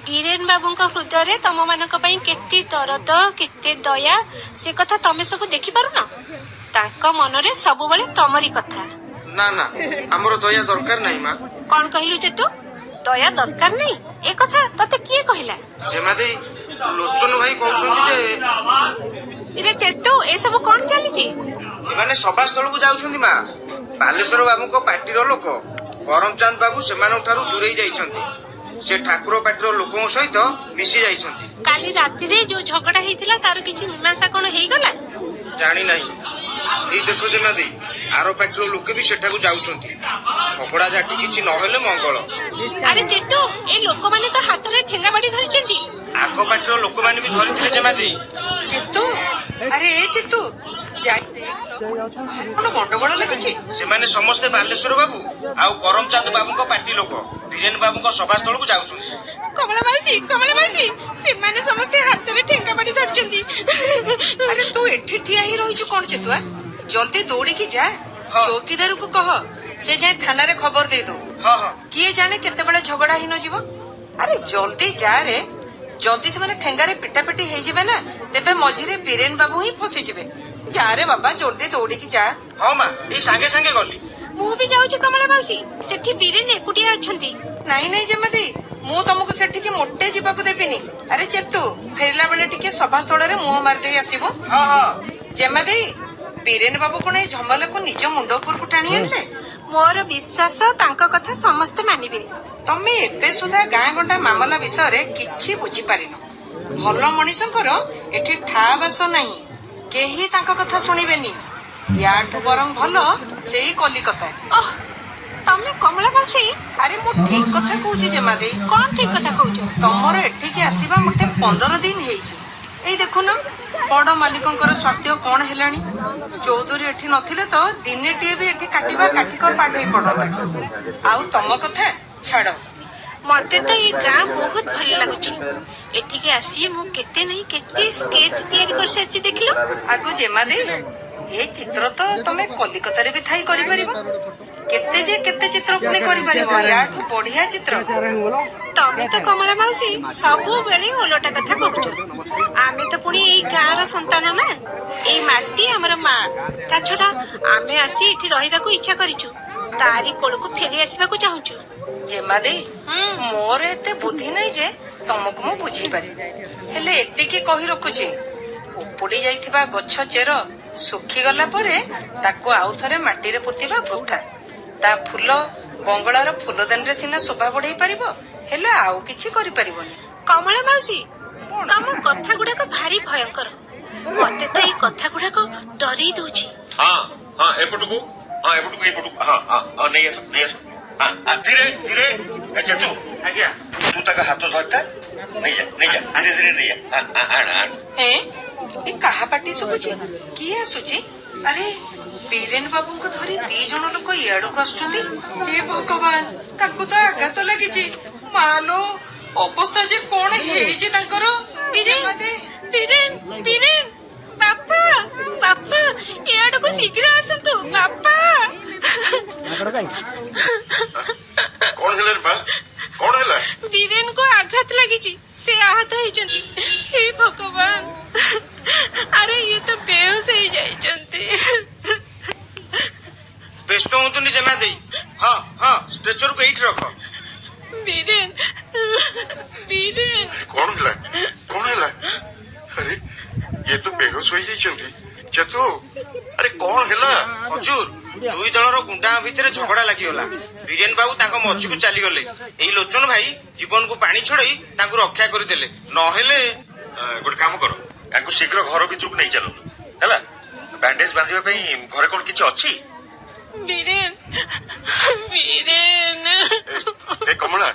ବୀରେନ ବାବୁଙ୍କ ହୃଦୟରେ ତମମାନଙ୍କ ପାଇଁ କେତେ ଦରଦ କେତେ ଦୟା ସେ କଥା ତମେ ସବୁ ଦେଖିପାରୁନ। ତାଙ୍କ ମନରେ ସବୁବେଳେ ତମରି କଥା। ନା ନା ଆମର ଦୟା ଦରକାର ନାହିଁ ମା। କଣ କହିଲୁ ଚେଟୁ? ଦୟା ଦରକାର ନାହିଁ? ଏ କଥା ତତେ କିଏ କହିଲା? ଜେମା ଦେଇ ଲୋଚନ ଭାଇ କହୁଛନ୍ତି ଯେ ଇରେ ଚେତୁ ଏସବୁ କଣ ଚାଲିଛି? ଏମାନେ ସଭା ସ୍ଥଳକୁ ଯାଉଛନ୍ତି ମା। ବାଲେଶ୍ୱର ବାବୁଙ୍କ ପାର୍ଟିର ଲୋକ କରମଚାନ୍ଦ ବାବୁ ସେମାନଙ୍କ ଠାରୁ ଦୂରେଇ ଯାଇଛନ୍ତି। ସେ ଠାକୁର ପାର୍ଟିର ଲୋକଙ୍କ ସହିତ ମିଶି ଯାଇଛନ୍ତି। କାଲି ରାତିରେ ଯୋଉ ଝଗଡା ହେଇଥିଲା ତାର କିଛି ମୀମାଂସା କଣ ହେଇଗଲା? ଜାଣି ନାହିଁ। ଏଇ ଦେଖ ଜେମା ଦେଇ ଆର ପାର୍ଟିର ଲୋକେ ବି ସେଠାକୁ ଯାଉଛନ୍ତି। ଝଗଡା ଝାଟି କିଛି ନହେଲେ ମଙ୍ଗଳ। ଆରେ ଚେତୁ ଏଇ ଲୋକମାନେ ତ ହାତରେ ଠେଙ୍ଗା ବାଡି ଧରିଛନ୍ତି। ଆଗ ପାର୍ଟିର ଲୋକମାନେ ବି ଧରିଥିଲେ ଜେମା ଦେଇ। ଚିତୁ ଆରେ ଏ ଚିତୁ ଯାଇ ଦେଖ ତ ବାହାରେ କଣ ଗଣ୍ଡଗୋଳ ଲାଗିଛି? ସେମାନେ ସମସ୍ତେ ବାଲେଶ୍ୱର ବାବୁ ଆଉ କରମଚାନ୍ଦ ବାବୁଙ୍କ ପାର୍ଟି ଲୋକ ବୀରେନ ବାବୁଙ୍କ ସଭାସ୍ଥଳକୁ ଯାଉଛନ୍ତି। କମଳା ମାଉସୀ ସେମାନେ ସମସ୍ତେ ହାତରେ ଠେଙ୍ଗା ବାଡି ଧରିଛନ୍ତି। ଆରେ ତୁ ଏଠି ଠିଆ ହେଇ ରହିଛୁ କଣ ଚିତୁଆ? ଜଲ୍ଦି ଦୌଡ଼ିକି ଯା। ହଁ। ଚୌକିଦାରକୁ କହ ସେ ଯାଇ ଥାନାରେ ଖବର ଦେଇଦଉ। ହଁ ହଁ କିଏ ଜାଣେ କେତେବେଳେ ଝଗଡା ହେଇ ନ ଯିବ। ଆରେ ଜଲ୍ଦି ଯା ରେ। ଯଦି ସେମାନେ ଠେଙ୍ଗାରେ ପିଟାପିଟି ହେଇଯିବେ ନା ତେବେ ମଝିରେ ବୀରେନ ବାବୁ ହିଁ ଫସିଯିବେ। ଯା ରେ ବାବା ଜଲ୍ଦି ଦୌଡ଼ିକି ଯା। ହଁ ମା ଏଇ ସାଙ୍ଗେ ସାଙ୍ଗେ ଗଲି। ମୁଁ ବି ଯାଉଛି କମଳା ମାଉସୀ। ସେଠି ବୀରେନ ଏକୁଟିଆ ଅଛନ୍ତି। ନାଇଁ ଯେମିତି ମୁଁ ତମକୁ ସେଠିକି ମୋଟେ ଯିବାକୁ ଦେବିନି। ଆରେ ଚେତୁ ଫେରିଲା ବେଳେ ଟିକେ ସଭାସ୍ଥଳରେ ମୁହଁ ମାରିଦେଇ ଆସିବୁ। ହଁ ହଁ ଯେମିତି ବୀରେନ ବାବୁ କଣ ଏଇ ଝମଲକୁ ନିଜ ମୁଣ୍ଡ ଉପରକୁ ଟାଣି ଆଣିଲେ? ମୋର ବିଶ୍ୱାସ ତାଙ୍କ କଥା ସମସ୍ତେ ମାନିବେ। ତମେ ଏବେ ସୁଦ୍ଧା ଗାଁ ଗଣ୍ଡା ମାମଲା ବିଷୟରେ କିଛି ବୁଝିପାରିନ। ଭଲ ମଣିଷଙ୍କର ଏଠି ଠା ବାସ ନାହିଁ। କେହି ତାଙ୍କ କଥା ଶୁଣିବେନି। ୟାଠୁ ବରଂ ଭଲ ସେଇ କଲିକତା। ଓହ ତମେ କମଳା ମାଉସୀ ଆରେ ମୁଁ ଠିକ କଥା କହୁଛି ଜେମା ଦେଇ। କଣ ଠିକ କଥା କହୁଛ? ତମର ଏଠିକି ଆସିବା ମୋଟେ 15 ଦିନ ହେଇଛି। ଏଇ ଦେଖୁନ ବଡ ମାଲିକଙ୍କର ସ୍ୱାସ୍ଥ୍ୟ କଣ ହେଲାଣି। ଚୌଧୁରୀ ଏଠି ନଥିଲେ ତ ଦିନେଟିଏ ବି ଏଠି କାଟିବା କାଠିକର ପାଠ ହେଇ ପଡନ୍ତା। ଆଉ ତମ କଥା ଛାଡ। ମତେ ତ ଏଇ ଗାଁ ବହୁତ ଭଲ ଲାଗୁଛି। ଏଠିକି ଆସି ମୁଁ କେତେ ନାହିଁ କେତେ ସ୍କେଚ ତିଆରି କରିସାରିଛି ଦେଖିଲ। ଆଗୁ ଜେମା ଦେଇ ଏ ଚିତ୍ର ତ ତମେ କଲିକତାରେ ବି ଥାଇ କରିପାରିବ। କେତେ ଯେ କେତେ ଚିତ୍ର ପୁଣି କରିପାରିବ। ୟାଠୁ ବଢିଆ ଚିତ୍ର। ତମେ ତ କମଳା ମାଉସୀ ସବୁବେଳେ ଓଲଟା କଥା କହୁଛ। ଆମେ ତ ପୁଣି ଏଇ ଗାଁର ସନ୍ତାନ ନା। ଏଇ ମାଟି ଆମର ମା। ତା ଛଡା ଆମେ ଆସି ଏଠି ରହିବାକୁ ଇଚ୍ଛା କରିଛୁ। ତାରି କୋଳକୁ ଫେରି ଆସିବାକୁ ଚାହୁଁଛୁ। ଜେମା ଦେଇ ମୋର ଏତେ ବୁଦ୍ଧି ନାହିଁ ଯେ ତମକୁ ମୁଁ ବୁଝେଇ ପାରିବି। ହେଲେ ଏତିକି କହି ରଖୁଛି ଉପୁଡି ଯାଇଥିବା ଗଛ ଚେର ଶୁଖିଗଲା ପରେ ତାକୁ ଆଉ ଥରେ ମାଟିରେ ପୋତିବା ବୃଥା। ତା ଫୁଲ ବଙ୍ଗଳାର ଫୁଲଦାନୀରେ ସିନା ଶୋଭା ବଢେଇ ପାରିବ ହେଲେ ଆଉ କିଛି କରିପାରିବନି। କମଳା ମାଉସୀ ତମ କଥା ଗୁଡାକ ଭାରି ଭୟଙ୍କର। ମତେ ତ ଏଇ କଥା ଗୁଡାକ ଡରେଇ ଦଉଛି। ହଁ ହଁ ଏପଟକୁ ନେଇ ଆସ ଧୀରେ ଧୀରେ। ଆଚ୍ଛା ଆଜ୍ଞା ତୁ ତାଙ୍କ ହାତ ଧରିଥା। ନେଇଯା ଧୀରେ ଧୀରେ ନେଇଯା। ଏ କାହା ପାଟି ଶୁଭୁଛି? କିଏ ଆସୁଛି? ଆରେ ବୀରେନ ବାବୁଙ୍କୁ ଧରି 2 ଜଣ ଲୋକ ଇଆଡକୁ ଆସୁଛନ୍ତି। ହେ ଭଗବାନ ତାଙ୍କୁ ତ ଆଘାତ ଲାଗିଛି। ମାଲୋ ଅବସ୍ଥା ଯେ କଣ ହେଇଛି ତାଙ୍କର। ବୀରେନ ବାପା ଇଆଡକୁ ଶୀଘ୍ର ଆସନ୍ତୁ ବାପା। କଣ ହେଲା ରେ ବା? କଣ ହେଲା? ବୀରେନକୁ ଆଘାତ ଲାଗିଛି। ସେ ଆହତ ହେଇଛନ୍ତି। ହେ ଭଗବାନ ଆରେ ଇଏ ତ ବେହୋସ ହେଇଯାଇଛନ୍ତି। ବ୍ୟସ୍ତ ହୁଅନ୍ତୁନି ଜେମା ଦେଇ। ହଁ ହଁ ଷ୍ଟ୍ରେଚରକୁ ଏଇଠି ରଖ। ବୀରେନ କଣ ହେଲା? ଆରେ ଇଏ ତ ବେହୋସ ହୋଇଯାଇଛନ୍ତି। ଚେତୁ ଆରେ କଣ ହେଲା? ହଜୁର 2 ଦଳର ଗୁଣ୍ଡା ଭିତରେ ଝଗଡା ଲାଗିଗଲା। ବୀରେନ ବାବୁ ତାଙ୍କ ମଝିକୁ ଚାଲିଗଲେ। ଏଇ ଲୋଚନ ଭାଇ ଜୀବନକୁ ପାଣି ଛଡେଇ ତାଙ୍କୁ ରକ୍ଷା କରିଦେଲେ। ନହେଲେ ଗୋଟେ କାମ କର ୟାଙ୍କୁ ଶୀଘ୍ର ଘର ଭିତରକୁ ନେଇ ଚାଲ ହେଲା। ବ୍ୟାଣ୍ଡେଜ ବାନ୍ଧିବା ପାଇଁ ଘରେ କଣ କିଛି ଅଛି? ଏ କମଳା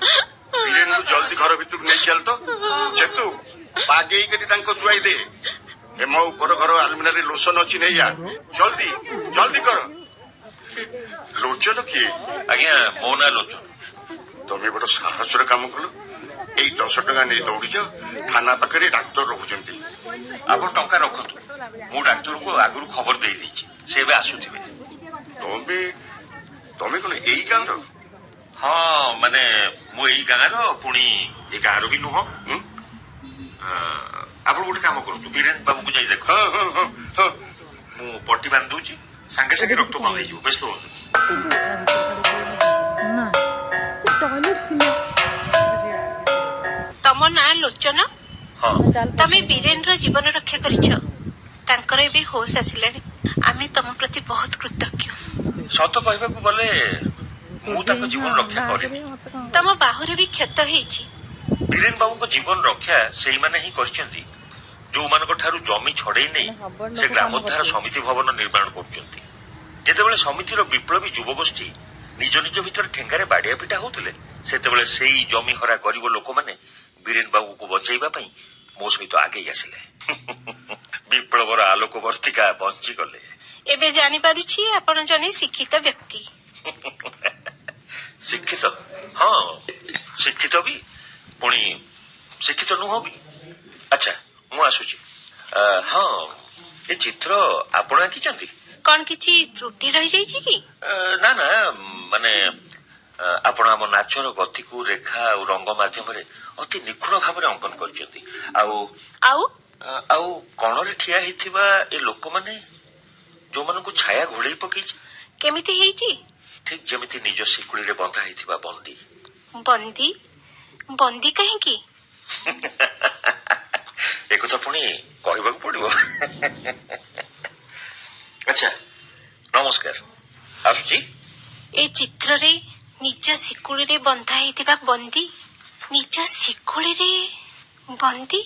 ବୀରେନକୁ ଜଲ୍ଦି ଘର ଭିତରକୁ ନେଇ ଚାଲ ତ। ଚେତୁ ବାଗେଇ କରି ତାଙ୍କ ଶୁଆଇ ଦେ। ହେମ ଉପର ଘର ଆଲମିରାରେ ଲୋସନ ଅଛି ନେଇଆ। ଜଲ୍ଦି କର। ଲୋଚନ କିଏ? ଆଜ୍ଞା ମୋ ନାଁ ଲୋଚନ। ତମେ ବଡ ସାହସର କାମ କଲ। ଏଇ 10 ଟଙ୍କା ନେଇ ଦୌଡିଛ। ଥାନା ପାଖରେ ଡାକ୍ତର ରହୁଛନ୍ତି। ଆପଣ ଟଙ୍କା ରଖନ୍ତୁ। ମୁଁ ଡାକ୍ତରଙ୍କୁ ଆଗରୁ ଖବର ଦେଇଦେଇଛି। ସେ ଏବେ ଆସୁଥିବେ। ତମେ କଣ ଏଇ ଗାଁର? ହଁ ମାନେ ମୁଁ ଏଇ ଗାଁର ପୁଣି ଏ ଗାଁର ବି ନୁହଁ। ହୁଁ? ଆପଣ ଗୋଟେ କାମ କରନ୍ତୁ, ବୀରେନ ବାବୁଙ୍କୁ ଯାଇ ଦେଖ। ହଁ ହଁ ହଁ ହଁ। ମୁଁ ପଟି ବାନ୍ଧି ଦଉଛି, ସାଙ୍ଗେ ସାଙ୍ଗେ ରକ୍ତ ବନ୍ଦ ହେଇଯିବ, ବ୍ୟସ୍ତ ହୁଅନ୍ତୁ। ନା ଟଏଲେଟ ଥିଲା। ତମ ନାଁ ଲୋଚନ? ହଁ ତମେ ବୀରେନର ଜୀବନ ରକ୍ଷା କରିଛ। ତାଙ୍କର ଏବେ ହୋସ ଆସିଲାଣି। ଆମେ ତମ ପ୍ରତି ବହୁତ କୃତଜ୍ଞ। ସତ କହିବାକୁ ଗଲେ ମୁଁ ତାଙ୍କ ଜୀବନ ରକ୍ଷା କରିନି। ତମ ବାହୁରେ ବି କ୍ଷତ ହେଇଛି। ବୀରେନ ବାବୁଙ୍କ ଜୀବନ ରକ୍ଷା ସେଇମାନେ ହିଁ କରିଛନ୍ତି ଯୋଉମାନଙ୍କ ଠାରୁ ଜମି ଛଡେଇ ନେଇ ସେ ଗ୍ରାମୋଦ୍ଧାର ସମିତି ଭବନ ନିର୍ମାଣ କରୁଛନ୍ତି। ଯେତେବେଳେ ସମିତିର ବିପ୍ଳବୀ ଯୁବଗୋଷ୍ଠୀ ନିଜ ନିଜ ଭିତରେ ଠେଙ୍ଗାରେ ବାଡିଆ ପିଟା ହଉଥିଲେ, ସେତେବେଳେ ସେଇ ଜମି ହରା ଗରିବ ଲୋକମାନେ ବୀରେନ ବାବୁଙ୍କୁ ବଞ୍ଚେଇବା ପାଇଁ ମୋ ସହିତ ଆଗେଇ ଆସିଲେ। ବିପ୍ଳବର ଆଲୋକ ବର୍ତ୍ତିକା ବଞ୍ଚିଗଲେ। ଏବେ ଜାଣିପାରୁଛି ଆପଣ ଜଣେ ଶିକ୍ଷିତ ବ୍ୟକ୍ତି। ଶିକ୍ଷିତ? ହଁ, ଶିକ୍ଷିତ ବି, ପୁଣି ଶିକ୍ଷିତ ନୁହଁ ବି। ଆଚ୍ଛା, ମୁଁ ଆସୁଛି। ହଁ, ଏ ଚିତ୍ର ଆପଣ ଆଙ୍କିଛନ୍ତି? କଣ କିଛି ତ୍ରୁଟି ରହିଯାଇଛି କି? ନା ନା, ମାନେ ଆପଣ ଆମ ନାଚର ଗତିକୁ ରେଖା ଆଉ ରଙ୍ଗ ମାଧ୍ୟମରେ ଅତି ନିଖୁଣ ଭାବରେ ଅଙ୍କନ କରିଛନ୍ତି। ଆଉ ଆଉ ଆଉ କଣରେ ଠିଆ ହେଇଥିବା ଏ ଲୋକମାନେ ଯୋଉମାନଙ୍କୁ ଛାୟା ଘୋଡେଇ ପକେଇଛି, କେମିତି ହେଇଛି? ଠିକ ଯେମିତି ନିଜ ଶିକୁଳିରେ ବନ୍ଧା ହେଇଥିବା ବନ୍ଦୀ। ବନ୍ଦୀ? ବନ୍ଦୀ କାହିଁକି? ଏକଥା ପୁଣି କହିବାକୁ ପଡିବ। ଆଚ୍ଛା, ନମସ୍କାର, ଆସୁଛି। ଏ ଚିତ୍ରରେ ନିଜ ଶିକୁଳିରେ ବନ୍ଧା ହେଇଥିବା ବନ୍ଦୀ, ନିଜ ଶିକୁଳିରେ ବନ୍ଦୀ।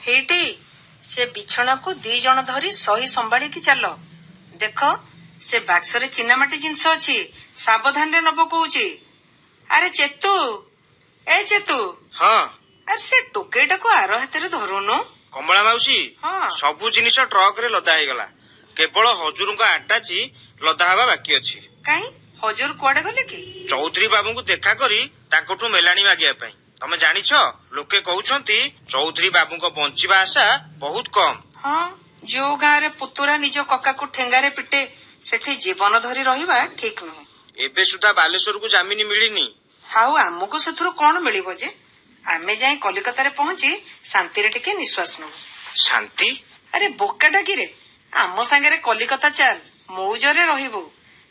ହେଇଟି ସେ ବିଛଣାକୁ 2 ଜଣ ଧରି ସହି ସମ୍ଭାଳିକି ଚାଲ। ଦେଖ ସେ ବାକ୍ସରେ ଚିନାମାଟି ଜିନିଷ ଅଛି, ସାବଧାନରେ ନବ କହୁଛି। ଆରେ ଚେତୁ, ଏ ଚେତୁ, ହଁ ଆରେ ସେ ଟୋକେଇଟାକୁ ଆର ହାତରେ ଧରୁନୁ। କମଳା ମାଉସୀ, ହଁ। ସବୁ ଜିନିଷ ଟ୍ରକରେ ଲଦା ହେଇଗଲା, କେବଳ ହଜୁରଙ୍କ ଆଟାଚି ଲଦା ହେବା ବାକି ଅଛି। କାଇଁ ହଜୁର କୁଆଡେ ଗଲେ କି? ଚୌଧୁରୀ ବାବୁଙ୍କୁ ଦେଖା କରି ତାଙ୍କଠୁ ମେଲାଣି ମାଗିବା ପାଇଁ। ତମେ ଜାଣିଛ, ଲୋକେ କହୁଛନ୍ତି ଚୌଧୁରୀ ବାବୁଙ୍କ ବଞ୍ଚିବା ଆଶା ବହୁତ କମ। ହଁ, ଯୋଉ ଗାଁରେ ପୁତୁରା ନିଜ କକାକୁ ଠେଙ୍ଗାରେ ପିଟେ, ସେଠି ଜୀବନ ଧରି ରହିବା ଠିକ ନୁହେଁ। ଏବେ ସୁଦ୍ଧା ବାଲେଶ୍ୱରକୁ ଜାମିନ ମିଳିନି। ଆଉ ଆମକୁ ସେଥିରୁ କଣ ମିଳିବ ଯେ? ଆମେ ଯାଇ କଲିକତାରେ ପହଞ୍ଚି ଶାନ୍ତିରେ ଟିକେ ନିଶ୍ୱାସ ନବୁ। ଶାନ୍ତି? ଆରେ ବୋକାଟା କିରେ, ଆମ ସାଙ୍ଗରେ କଲିକତା ଚାଲ, ମଉଜରେ ରହିବୁ।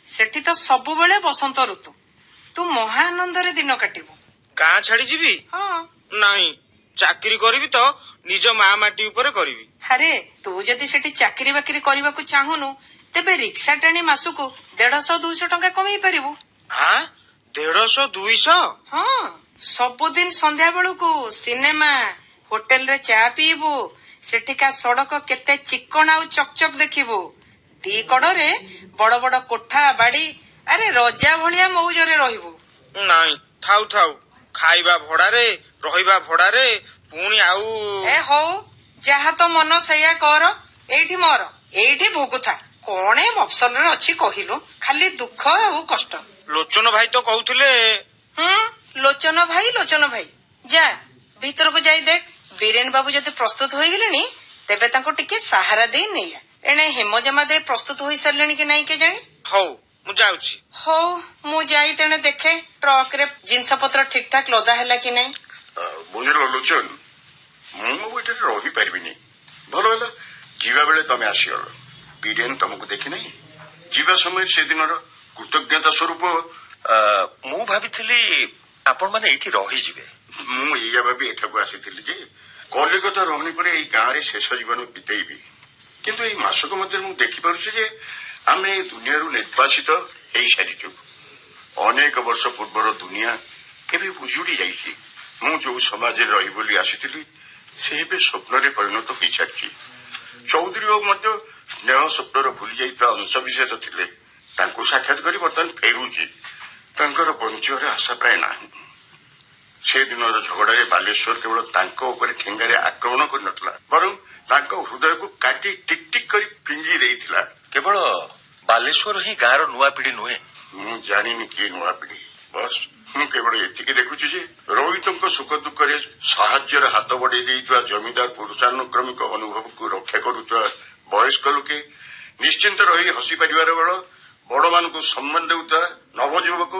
ସେଠି ତ ସବୁବେଳେ ବସନ୍ତ ଋତୁ। ତୁ ମହା ଆନନ୍ଦରେ ଦିନ କାଟିବୁ। ଗାଁ ଛାଡି ଯିବି? ହଁ। ନାହିଁ, ଚାକିରି କରିବି ତ ନିଜ ମା ମାଟି ଉପରେ କରିବି। ଆରେ ତୁ ଯଦି ସେଠି ଚାକିରି ବାକିରି କରିବାକୁ ଚାହୁଁନୁ, ତେବେ ରିକ୍ସା ଟାଣି ମାସକୁ 150-200 ଟଙ୍କା କମେଇ ପାରିବୁ। ହାଁ, 150-200? ହଁ, ସବୁଦିନ ସନ୍ଧ୍ୟା ବେଳକୁ ସିନେମା, ହୋଟେଲରେ ଚା ପିଇବୁ, ସେଠିକା ସଡକ କେତେ ଚିକଣ ଆଉ ଚକଚକ ଦେଖିବୁ। 2 କଡରେ ବଡ ବଡ କୋଠା ବାଡି, ଆରେ ରଜା ଭଳିଆ ମଉଜରେ ରହିବୁ। ନାଇଁ, ଥାଉ ଥାଉ, ଖାଇବା ଭଡାରେ, ରହିବା ଭଡାରେ, ପୁଣି ଆଉ। ଏ ହଉ, ଯାହା ତ ମନ ସେଇଆ କର। ଏଇଠି ମର, ଏଇଠି ଭୋଗୁଥା। କଣ ଏ ମଫସଲରେ ଅଛି କହିଲୁ, ଖାଲି ଦୁଃଖ ଆଉ କଷ୍ଟ। ଲୋଚନ ଭାଇ ତ କହୁଥିଲେ। ଲୋଚନ ଭାଇ, ଯା ଭିତରକୁ ଯାଇ ଦେଖ। ବୀରେନ ବାବୁ ଯଦି ପ୍ରସ୍ତୁତ ହୋଇଗଲେଣି, ତେବେ ତାଙ୍କୁ ଟିକେ ସାହାରା ଦେଇ ନେଇଆ। ଏଣେ ହେମଜମା ଦେଇ ପ୍ରସ୍ତୁତ ହୋଇସାରିଲେଣି କି ନାଇଁ କେଜାଣି। ହଉ, ମୁଁ ଯାଉଛି। ହଉ, ମୁଁ ଯାଇ ତେଣେ ଦେଖେ ଟ୍ରକରେ ଜିନିଷ ପତ୍ର ଠିକ ଠାକ ଲଦା ହେଲା କି ନାଇଁ। ବୁଝିଲ ଲୋଚନ, ମୁଁ ଏଠାରେ ରହିପାରିବିନି। ଭଲ ହେଲା, ଯିବା ବେଳେ ତମେ ଆସିଗଲ। ବୀରେନ ତମକୁ ଦେଖି ନାହିଁ, ଯିବା ସମୟରେ ସେଦିନର କୃତଜ୍ଞତା ସ୍ୱରୂପ ମୁଁ ଭାବିଥିଲି ଆପଣମାନେ ଏଇଠି ରହିଯିବେ। ମୁଁ ଏଇଆ ଭାବି ଏଠାକୁ ଆସିଥିଲି ଯେ କଲିକତା ରହଣି ପରେ ଏଇ ଗାଁରେ ଶେଷ ଜୀବନ ବିତେଇବି। କିନ୍ତୁ ଏଇ ମାସକ ମଧ୍ୟରେ ମୁଁ ଦେଖିପାରୁଛି ଯେ ଆମେ ଏ ଦୁନିଆରୁ ନିର୍ବାସିତ ହେଇସାରିଛୁ। ଅନେକ ବର୍ଷ ପୂର୍ବର ଦୁନିଆ ଏବେ ଉଜୁଡି ଯାଇଛି। ମୁଁ ଯୋଉ ସମାଜରେ ରହିବି ବୋଲି ଆସିଥିଲି, ସେ ଏବେ ସ୍ୱପ୍ନରେ ପରିଣତ ହୋଇସାରିଛି। ଚୌଧୁରୀ ବାବୁ ମଧ୍ୟ ସ୍ନେହ ସ୍ୱପ୍ନର ଭୁଲି ଯାଇଥିବା ଅଂଶବିଶେଷ ଥିଲେ। ତାଙ୍କୁ ସାକ୍ଷାତ କରି ବର୍ତ୍ତମାନ ଫେରୁଛି। ତାଙ୍କର ବଞ୍ଚିବାର ଆଶା ପ୍ରାୟ ନାହିଁ। ସେଦିନର ଝଗଡାରେ ବାଲେଶ୍ୱର କେବଳ ତାଙ୍କ ଉପରେ ଠେଙ୍ଗାରେ ଆକ୍ରମଣ କରିନଥିଲା, ବରଂ ତାଙ୍କ ହୃଦୟକୁ କାଟି ଟିକ ଟିକ କରି ଫିଙ୍ଗି ଦେଇଥିଲା। କେବଳ ବାଲେଶ୍ୱର ହିଁ ଗାଁର ନୂଆ ପିଢି ନୁହେଁ, ମୁଁ ଜାଣିନି କିଏ ନୂଆ ପିଢି ବସ୍ ମୁଁ କେବଳ ଏତିକି ଦେଖୁଛି ଯେ ରୋହିତଙ୍କ ସୁଖ ଦୁଃଖରେ ସାହାଯ୍ୟର ହାତ ବଢେଇ ଦେଇଥିବା ଜମିଦାର ପୁରୁଷାନୁକ୍ରମିକ ଅନୁଭବକୁ ରକ୍ଷା କରୁଥିବା ବୟସ୍କ ଲୋକେ ନିଶ୍ଚିନ୍ତ ରହି ହସି ପାରିବାର ବେଳ ବଡମାନଙ୍କୁ ସମ୍ମାନ ଦେଉଥିବା ନବଯୁବକ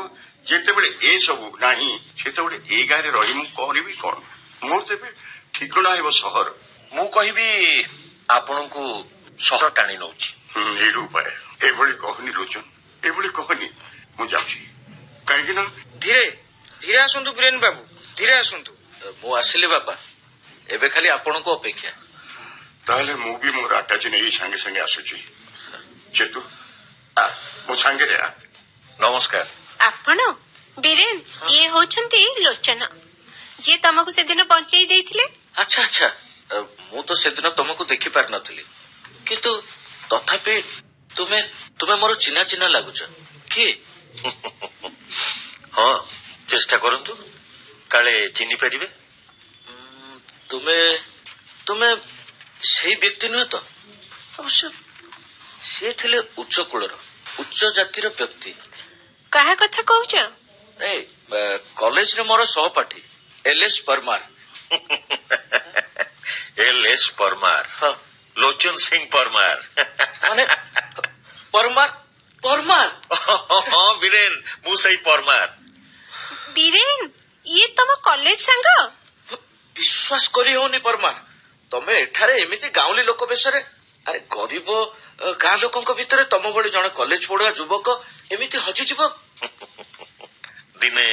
ଯେତେବେଳେ ଏସବୁ ନାହିଁ ସେତେବେଳେ ଏ ଗାଁରେ ରହି ମୁଁ କରିବି କଣ ମୋର ତେବେ ଠିକଣା ହେବ ସହର। ମୁଁ କହିବି ଆପଣଙ୍କୁ ସହର ଟାଣି ନଉଛି। ନିରୂପାୟ ଏଭଳି କହନି ଲୋଚନ ଏଭଳି କହନି ମୁଁ ଯାଉଛି କାହିଁକି ନା ଧୀରେ ଧୀରେ ଆସନ୍ତୁ ବୀରେନ ବାବୁ ଧୀରେ ଆସନ୍ତୁ। ମୁଁ ଆସିଲି ବାପା, ଏବେ ଖାଲି ଆପଣଙ୍କୁ ଅପେକ୍ଷା। ତାହେଲେ ମୁଁ ବି ମୋର ଆଟାଚି ନେଇ ସାଙ୍ଗେ ସାଙ୍ଗେ ଆସୁଛି। ଚେତୁ ଆ ମୋ ସାଙ୍ଗରେ ଆ। ନମସ୍କାର। ଆପଣ ବୀରେନ, ଇଏ ହଉଛନ୍ତି ଲୋଚନ, ଯିଏ ତମକୁ ସେଦିନ ବଞ୍ଚେଇ ଦେଇଥିଲେ। ଆଚ୍ଛା ଆଚ୍ଛା, ମୁଁ ତ ସେଦିନ ତମକୁ ଦେଖି ପାରିନଥିଲି, କିନ୍ତୁ ତଥାପି ତୁମେ ତୁମେ ମୋର ଚିହ୍ନା ଚିହ୍ନା ଲାଗୁଛ। କିଏ? ହଁ, ଚେଷ୍ଟା କରନ୍ତୁ, କାଳେ ଚିହ୍ନି ପାରିବେ। ତୁମେ ତୁମେ ସେଇ ବ୍ୟକ୍ତି ନୁହେଁ ତ? ଅବଶ୍ୟ ସିଏ ଥିଲେ ଉଚ୍ଚ କୁଳର ଉଚ୍ଚ ଜାତିର ବ୍ୟକ୍ତି। କାହା କଥା କହୁଛ? କଲେଜରେ ମୋର ସହପାଠୀ LS ପରମାର। LS ପରମାର? ହଁ, ଲୋଚନ ସିଂ ପରମାର। ମାନେ ପରମାର ପରମାର? ହଁ ବୀରେନ, ମୁଁ ସେଇ ପରମାର। ବୀରେନ, ଇଏ ତମ କଲେଜ ସାଙ୍ଗ? ବିଶ୍ୱାସ କରି ହଉନି ପରମାର, ତମେ ଏଠାରେ ଏମିତି ଗାଉଁଲି ଲୋକ ବେଶରେ। ଆରେ ଗରିବ ଗାଁ ଲୋକଙ୍କ ଭିତରେ ତମ ଭଳି ଜଣେ କଲେଜ ପଢୁଆ ଯୁବକ ଏମିତି ହଜିଯିବ। ଦିନେ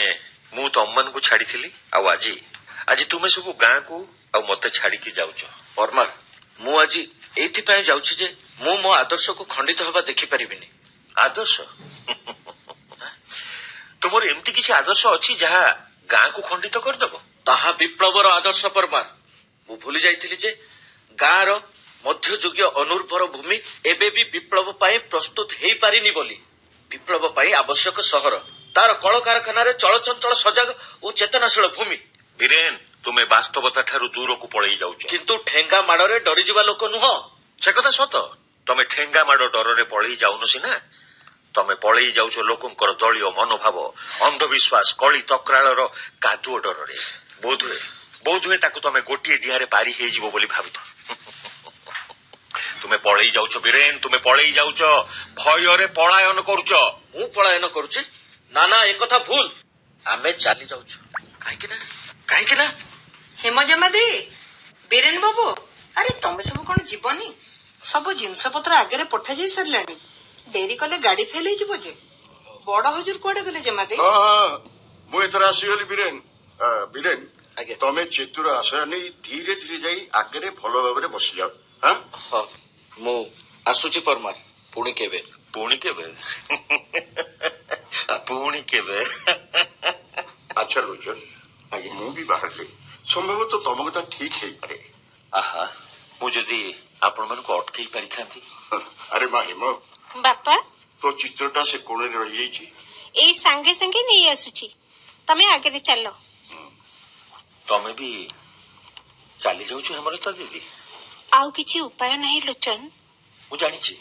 ମୁଁ ତମମାନଙ୍କୁ ଛାଡିଥିଲି, ଆଉ ଆଜି ତୁମେ ସବୁ ଗାଁକୁ ଆଉ ମତେ ଛାଡିକି ଯାଉଛ। ପରମାର, ମୁଁ ଆଜି ଏଇଥିପାଇଁ ଯାଉଛି ଯେ ମୁଁ ମୋ ଆଦର୍ଶକୁ ଖଣ୍ଡିତ ହେବା ଦେଖିପାରିବିନି। ଆଦର୍ଶ? ତୁମର ଏମିତି କିଛି ଆଦର୍ଶ ଅଛି ଯାହା ଗାଁକୁ ଖଣ୍ଡିତ କରିଦବ? ତାହା ବିପ୍ଳବର ଆଦର୍ଶ ପରମାର। ମୁଁ ଭୁଲି ଯାଇଥିଲି ଯେ ଗାଁର ମଧ୍ୟଯୁଗୀୟ ଅନୁର୍ବର ଭୂମି ଏବେ ବି ବିପ୍ଳବ ପାଇଁ ପ୍ରସ୍ତୁତ ହେଇପାରିନି ବୋଲି। ବିପ୍ଳବ ପାଇଁ ଆବଶ୍ୟକ ସହର, ତାର କଳକାରଖାନାରେ ଚଳଚଞ୍ଚଳ ସଜାଗ ଓ ଚେତନାଶୀଳ ଭୂମି। ବୀରେନ, ତୁମେ ବାସ୍ତବତା ଠାରୁ ଦୂରକୁ ପଳେଇ ଯାଉଛ। କିନ୍ତୁ ଠେଙ୍ଗା ମାଡରେ ଡରିଯିବା ଲୋକ ନୁହଁ। ସେ କଥା ସତ, ତମେ ଠେଙ୍ଗା ମାଡ ଡରରେ ପଳେଇ ଯାଉନ ସିନା, ତମେ ପଳେଇ ଯାଉଛ ଲୋକଙ୍କର ଦଳୀୟ ମନୋଭାବ, ଅନ୍ଧବିଶ୍ୱାସ, କଳି ତକ୍ରାଳର କାଦୁଅ ଡରରେ। ବୋଧହୁଏ ତାକୁ ତମେ ଗୋଟିଏ ଡିଆଁରେ ପାରି ହେଇଯିବ ବୋଲି ଭାବିଥ। ତୁମେ ପଳେଇ ଯାଉଛ ବୀରେନ, ତୁମେ ପଳେଇ ଯାଉଛ, ଭୟରେ ପଳାୟନ କରୁଛ। ମୁଁ ପଳାୟନ କରୁଛି? ନା ନା, ଏକଥା ଭୁଲ। ଆମେ ଚାଲି ଯାଉଛୁ। କାହିଁକି ନା ହେମଜମା ଦେ ବୀରେନ ବାବୁ, ଆରେ ତମେ ସବୁ କଣ ଯିବନି? ସବୁ ଜିନିଷ ପତ୍ର ଆଗରେ ପଠାଯାଇ ସାରିଲାଣି। ଡେରି କଲେ ଗାଡି ଫେଲ ହେଇଯିବ ଯେ। ବଡ ହଜୁର କୁଆଡେ ଗଲେ ଜମା ଦେ? ହଁ ମୁଁ ଏଥର ଆସିଗଲି ବୀରେନ। ବୀରେନ, ଆଜ୍ଞା। ତମେ ଚେତୁର ଆଶ୍ରୟ ନେଇ ଧୀରେ ଧୀରେ ଯାଇ ଆଗରେ ଭଲ ଭାବରେ ବସିଯାଅ। ହଁ, ମୁଁ ଆସୁଛି ପରମାର। ପୁଣି କେବେ? ପୁଣି କେବେ? ପୁଣି କେବେ? ଆଚ୍ଛା ଲୋଚନ, ମୁଁ ବି ବାହାରିଲି, ସମ୍ଭବତଃ ତମ କଥା ଠିକ ହେଇପାରେ। ଆହା, ମୁଁ ଯଦି ଆପଣମାନଙ୍କୁ ଅଟକେଇ ପାରିଥାନ୍ତି। ଆରେ ମା ହେମ, ବାପା, ତୋ ଚିତ୍ରଟା ସେ କୋଣରେ ରହିଯାଇଛି। ଏଇ ସାଙ୍ଗେ ସାଙ୍ଗେ ନେଇ ଆସୁଛି, ତମେ ଆଗରେ ଚାଲ। ତମେ ବି ଚାଲି ଯାଉଛ ହେମଲତା ଦିଦି? ଆଉ କିଛି ଉପାୟ ନାହିଁ ଲୋଚନ। ମୁଁ ଜାଣିଛି,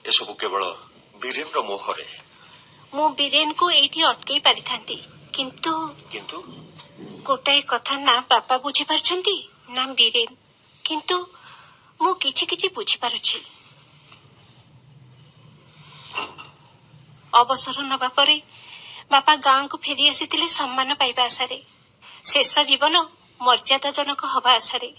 ଏସବୁ କେବଳ ବୀରେନର ମୋହରେ। ମୁଁ ବୀରେନକୁ ଏଇଠି ଅଟକେଇ ପାରିଥାନ୍ତି, କିନ୍ତୁ କିନ୍ତୁ ଗୋଟାଏ କଥା ନା ବାପା ବୁଝିପାରୁଛନ୍ତି ନା ବୀରେନ, କିନ୍ତୁ ମୁଁ କିଛି କିଛି ବୁଝିପାରୁଛି। ଅବସର ନେବା ପରେ ବାପା ଗାଁକୁ ଫେରି ଆସିଥିଲେ ସମ୍ମାନ ପାଇବା ଆଶାରେ, ଶେଷ ଜୀବନ ମର୍ଯ୍ୟାଦାଜନକ ହବା ଆଶାରେ।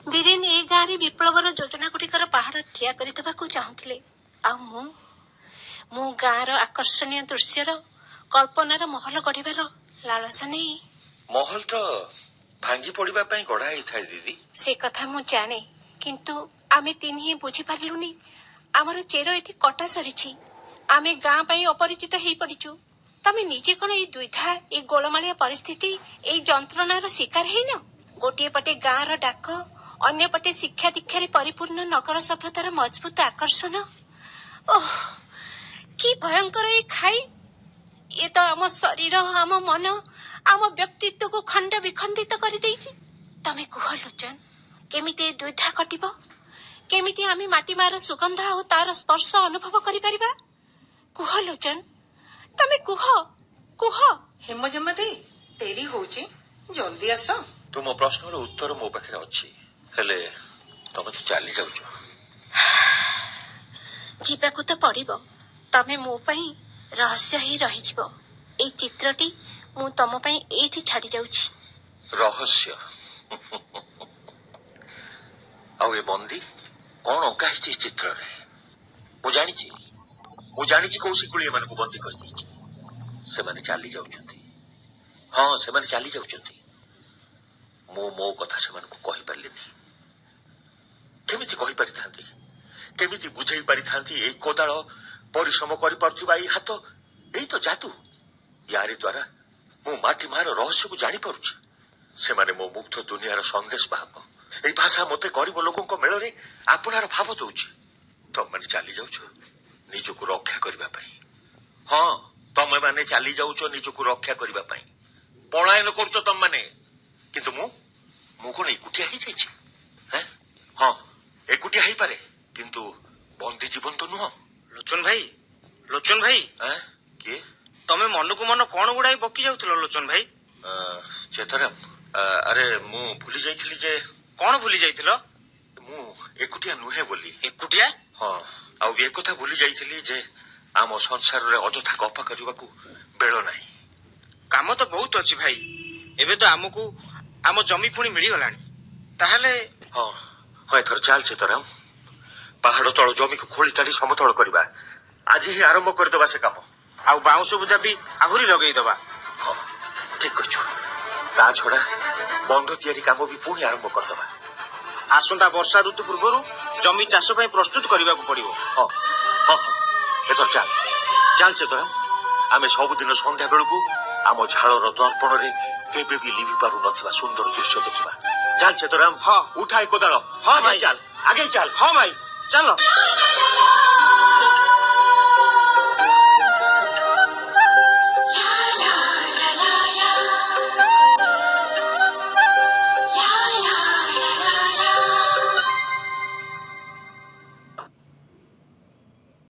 ବୀରେନ ଏ ଗାଁରେ ବିପ୍ଳବର ଯୋଜନା ଗୁଡିକର ପାହାଡ ଠିଆ କରିଦେବାକୁ ଚାହୁଁଥିଲେ, ଆଉ ମୁଁ ଗାଁର ଆକର୍ଷଣୀୟ ଦୃଶ୍ୟର କଳ୍ପନାର ମହଲ ଗଢିବାର ଲାଳସା ନେଇ। ମହଲ ତ ଭାଙ୍ଗି ପଡିବା ପାଇଁ ଗଢା ହେଇଥାଏ ଦିଦି। ସେ କଥା ମୁଁ ଜାଣେ, କିନ୍ତୁ ଆମେ ତିନି ହିଁ ବୁଝିପାରିଲୁନି ଆମର ଚେର ଏଠି କଟା ସରିଛି। ଆମେ ଗାଁ ପାଇଁ ଅପରିଚିତ ହେଇପଡିଛୁ। ତମେ ନିଜେ କଣ ଏଇ ଦ୍ୱିଧା, ଏଇ ଗୋଳମାଳିଆ ପରିସ୍ଥିତି, ଏଇ ଯନ୍ତ୍ରଣାର ଶିକାର ହେଇନ? ଗୋଟିଏ ପଟେ ଗାଁର ଡାକ, ଅନ୍ୟପଟେ ଶିକ୍ଷା ଦୀକ୍ଷାରେ ପରିପୂର୍ଣ୍ଣ ନଗର ସଭ୍ୟତାର ମଜବୁତ ଆକର୍ଷଣ। ଓହ, କି ଭୟଙ୍କର ଏଇ ଖାଇ! ଏ ତ ଆମ ଶରୀର, ଆମ ମନ, ଆମ ବ୍ୟକ୍ତିତ୍ୱକୁ ଖଣ୍ଡ ବିଖଣ୍ଡିତ କରିଦେଇଛି। ତମେ କୁହ ଲୋଚନ, କେମିତି ଏ ଦ୍ୱିଧା କଟିବ? କେମିତି ଆମେ ମାଟି ମାର ସୁଗନ୍ଧ ଆଉ ତାର ସ୍ପର୍ଶ ଅନୁଭବ କରିପାରିବା? କୁହ ଲୋଚନ, ତମେ କୁହ କୁହ। ହେମଜମା ଦେଇ ଡେରି ହଉଛି, ଜଲ୍ଦି ଆସ। ତୁମ ପ୍ରଶ୍ନର ଉତ୍ତର ମୋ ପାଖରେ ଅଛି, ହେଲେ ତମେ ତ ଚାଲି ଯାଉଛ। ଯିବାକୁ ତ ପଡିବ। ତମେ ମୋ ପାଇଁ ରହସ୍ୟ ହେଇ ରହିଯିବ। ଏଇ ଚିତ୍ରଟି ମୁଁ ତମ ପାଇଁ ଏଇଠି ଛାଡି ଯାଉଛି। ରହସ୍ୟ? ଆଉ ଏ ବନ୍ଦୀ କଣ ଅଙ୍କା ହେଇଛି ଚିତ୍ରରେ? ମୁଁ ଜାଣିଛି କୌଶିକୁଳି ଏମାନଙ୍କୁ ବନ୍ଦୀ କରିଦେଇଛି। ସେମାନେ ଚାଲି ଯାଉଛନ୍ତି। ହଁ, ସେମାନେ ଚାଲି ଯାଉଛନ୍ତି। ମୁଁ ମୋ କଥା ସେମାନଙ୍କୁ କହିପାରିଲିନି। କେମିତି କହିପାରିଥାନ୍ତି? କେମିତି ବୁଝେଇ ପାରିଥାନ୍ତି? ଏଇ କୋଦାଳ, ପରିଶ୍ରମ କରିପାରୁଥିବା ଏଇ ହାତ, ଏଇ ତ ଯାଦୁ। ୟାରି ଦ୍ୱାରା ମୁଁ ମାଟି ମାର ରହସ୍ୟକୁ ଜାଣିପାରୁଛି। ସେମାନେ ମୋ ମୁଗ୍ଧ ଦୁନିଆର ସନ୍ଦେଶ ବାହକ। ଏଇ ଭାଷା ମତେ ଗରିବ ଲୋକଙ୍କ ମେଳରେ ଆପଣାର ଭାବ ଦଉଛି। ତମେମାନେ ଚାଲି ଯାଉଛ ନିଜକୁ ରକ୍ଷା କରିବା ପାଇଁ। ହଁ, ତମେମାନେ ଚାଲି ଯାଉଛ ନିଜକୁ ରକ୍ଷା କରିବା ପାଇଁ। ପଳାୟନ କରୁଛ ତମମାନେ। କିନ୍ତୁ ମୁଁ କଣ ଏକୁଟିଆ ହେଇଯାଇଛି? ହଁ, ଏକୁଟିଆ ହେଇପାରେ, କିନ୍ତୁ ବନ୍ଦୀ ଜୀବନ ତ ନୁହଁ। ଲୋଚନ ଭାଇ କିଏ? ତମେ ମନକୁ ମନ କଣ ଗୁଡାଏ ବକି ଯାଉଥିଲ ଲୋଚନ ଭାଇ? ଚେତରାମ, ଆରେ ମୁଁ ଭୁଲି ଯାଇଥିଲି ଯେ। କଣ ଭୁଲି ଯାଇଥିଲ? ମୁଁ ଏକୁଟିଆ ନୁହେଁ ବୋଲି। ଏକୁଟିଆ? ହଁ, ଆଉ ଏକଥା ଭୁଲି ଯାଇଥିଲି ଯେ ଆମ ସଂସାରରେ ଅଯଥା ଗପ କରିବାକୁ ବେଳ ନାହିଁ। କାମ ତ ବହୁତ ଅଛି ଭାଇ। ଏବେ ତ ଆମକୁ ଆମ ଜମି ପୁଣି ମିଳିଗଲାଣି। ତାହେଲେ ହଁ, ଏଥର ଚାଲ ଚେତରାମ, ପାହାଡ ତଳ ଜମିକୁ ଖୋଳି ତାଡି ସମତଳ କରିବା। ଆଜି ହିଁ ଆରମ୍ଭ କରିଦବା ସେ କାମ। ଆଉ ବାଉଁଶ ବୁଦା ବି ଆହୁରି ଲଗେଇଦବା। ହଁ, ଠିକ କହିଛୁ। ତା ଛଡା ବନ୍ଧ ତିଆରି କାମ ବି ପୁଣି ଆରମ୍ଭ କରିଦବା। ଆସନ୍ତା ବର୍ଷା ଋତୁ ପୂର୍ବରୁ ଜମି ଚାଷ ପାଇଁ ପ୍ରସ୍ତୁତ କରିବାକୁ ପଡିବ। ହଁ, ଏଥର ଚାଲ ଚେତରାମ, ଆମେ ସବୁଦିନ ସନ୍ଧ୍ୟା ବେଳକୁ ଆମ ଝାଳର ଦର୍ପଣରେ କେବେ ବି ଲିଭି ପାରୁନଥିବା ସୁନ୍ଦର ଦୃଶ୍ୟ ଦେଖିବା। ଚାଲ ଚେତରାମ, ହଁ। ଉଠାଏ କୋଦାଳ। ହଁ ଭାଇ, ଚାଲ, ଆଗେଇ ଚାଲ। ହଁ ଭାଇ, ଚାଲ।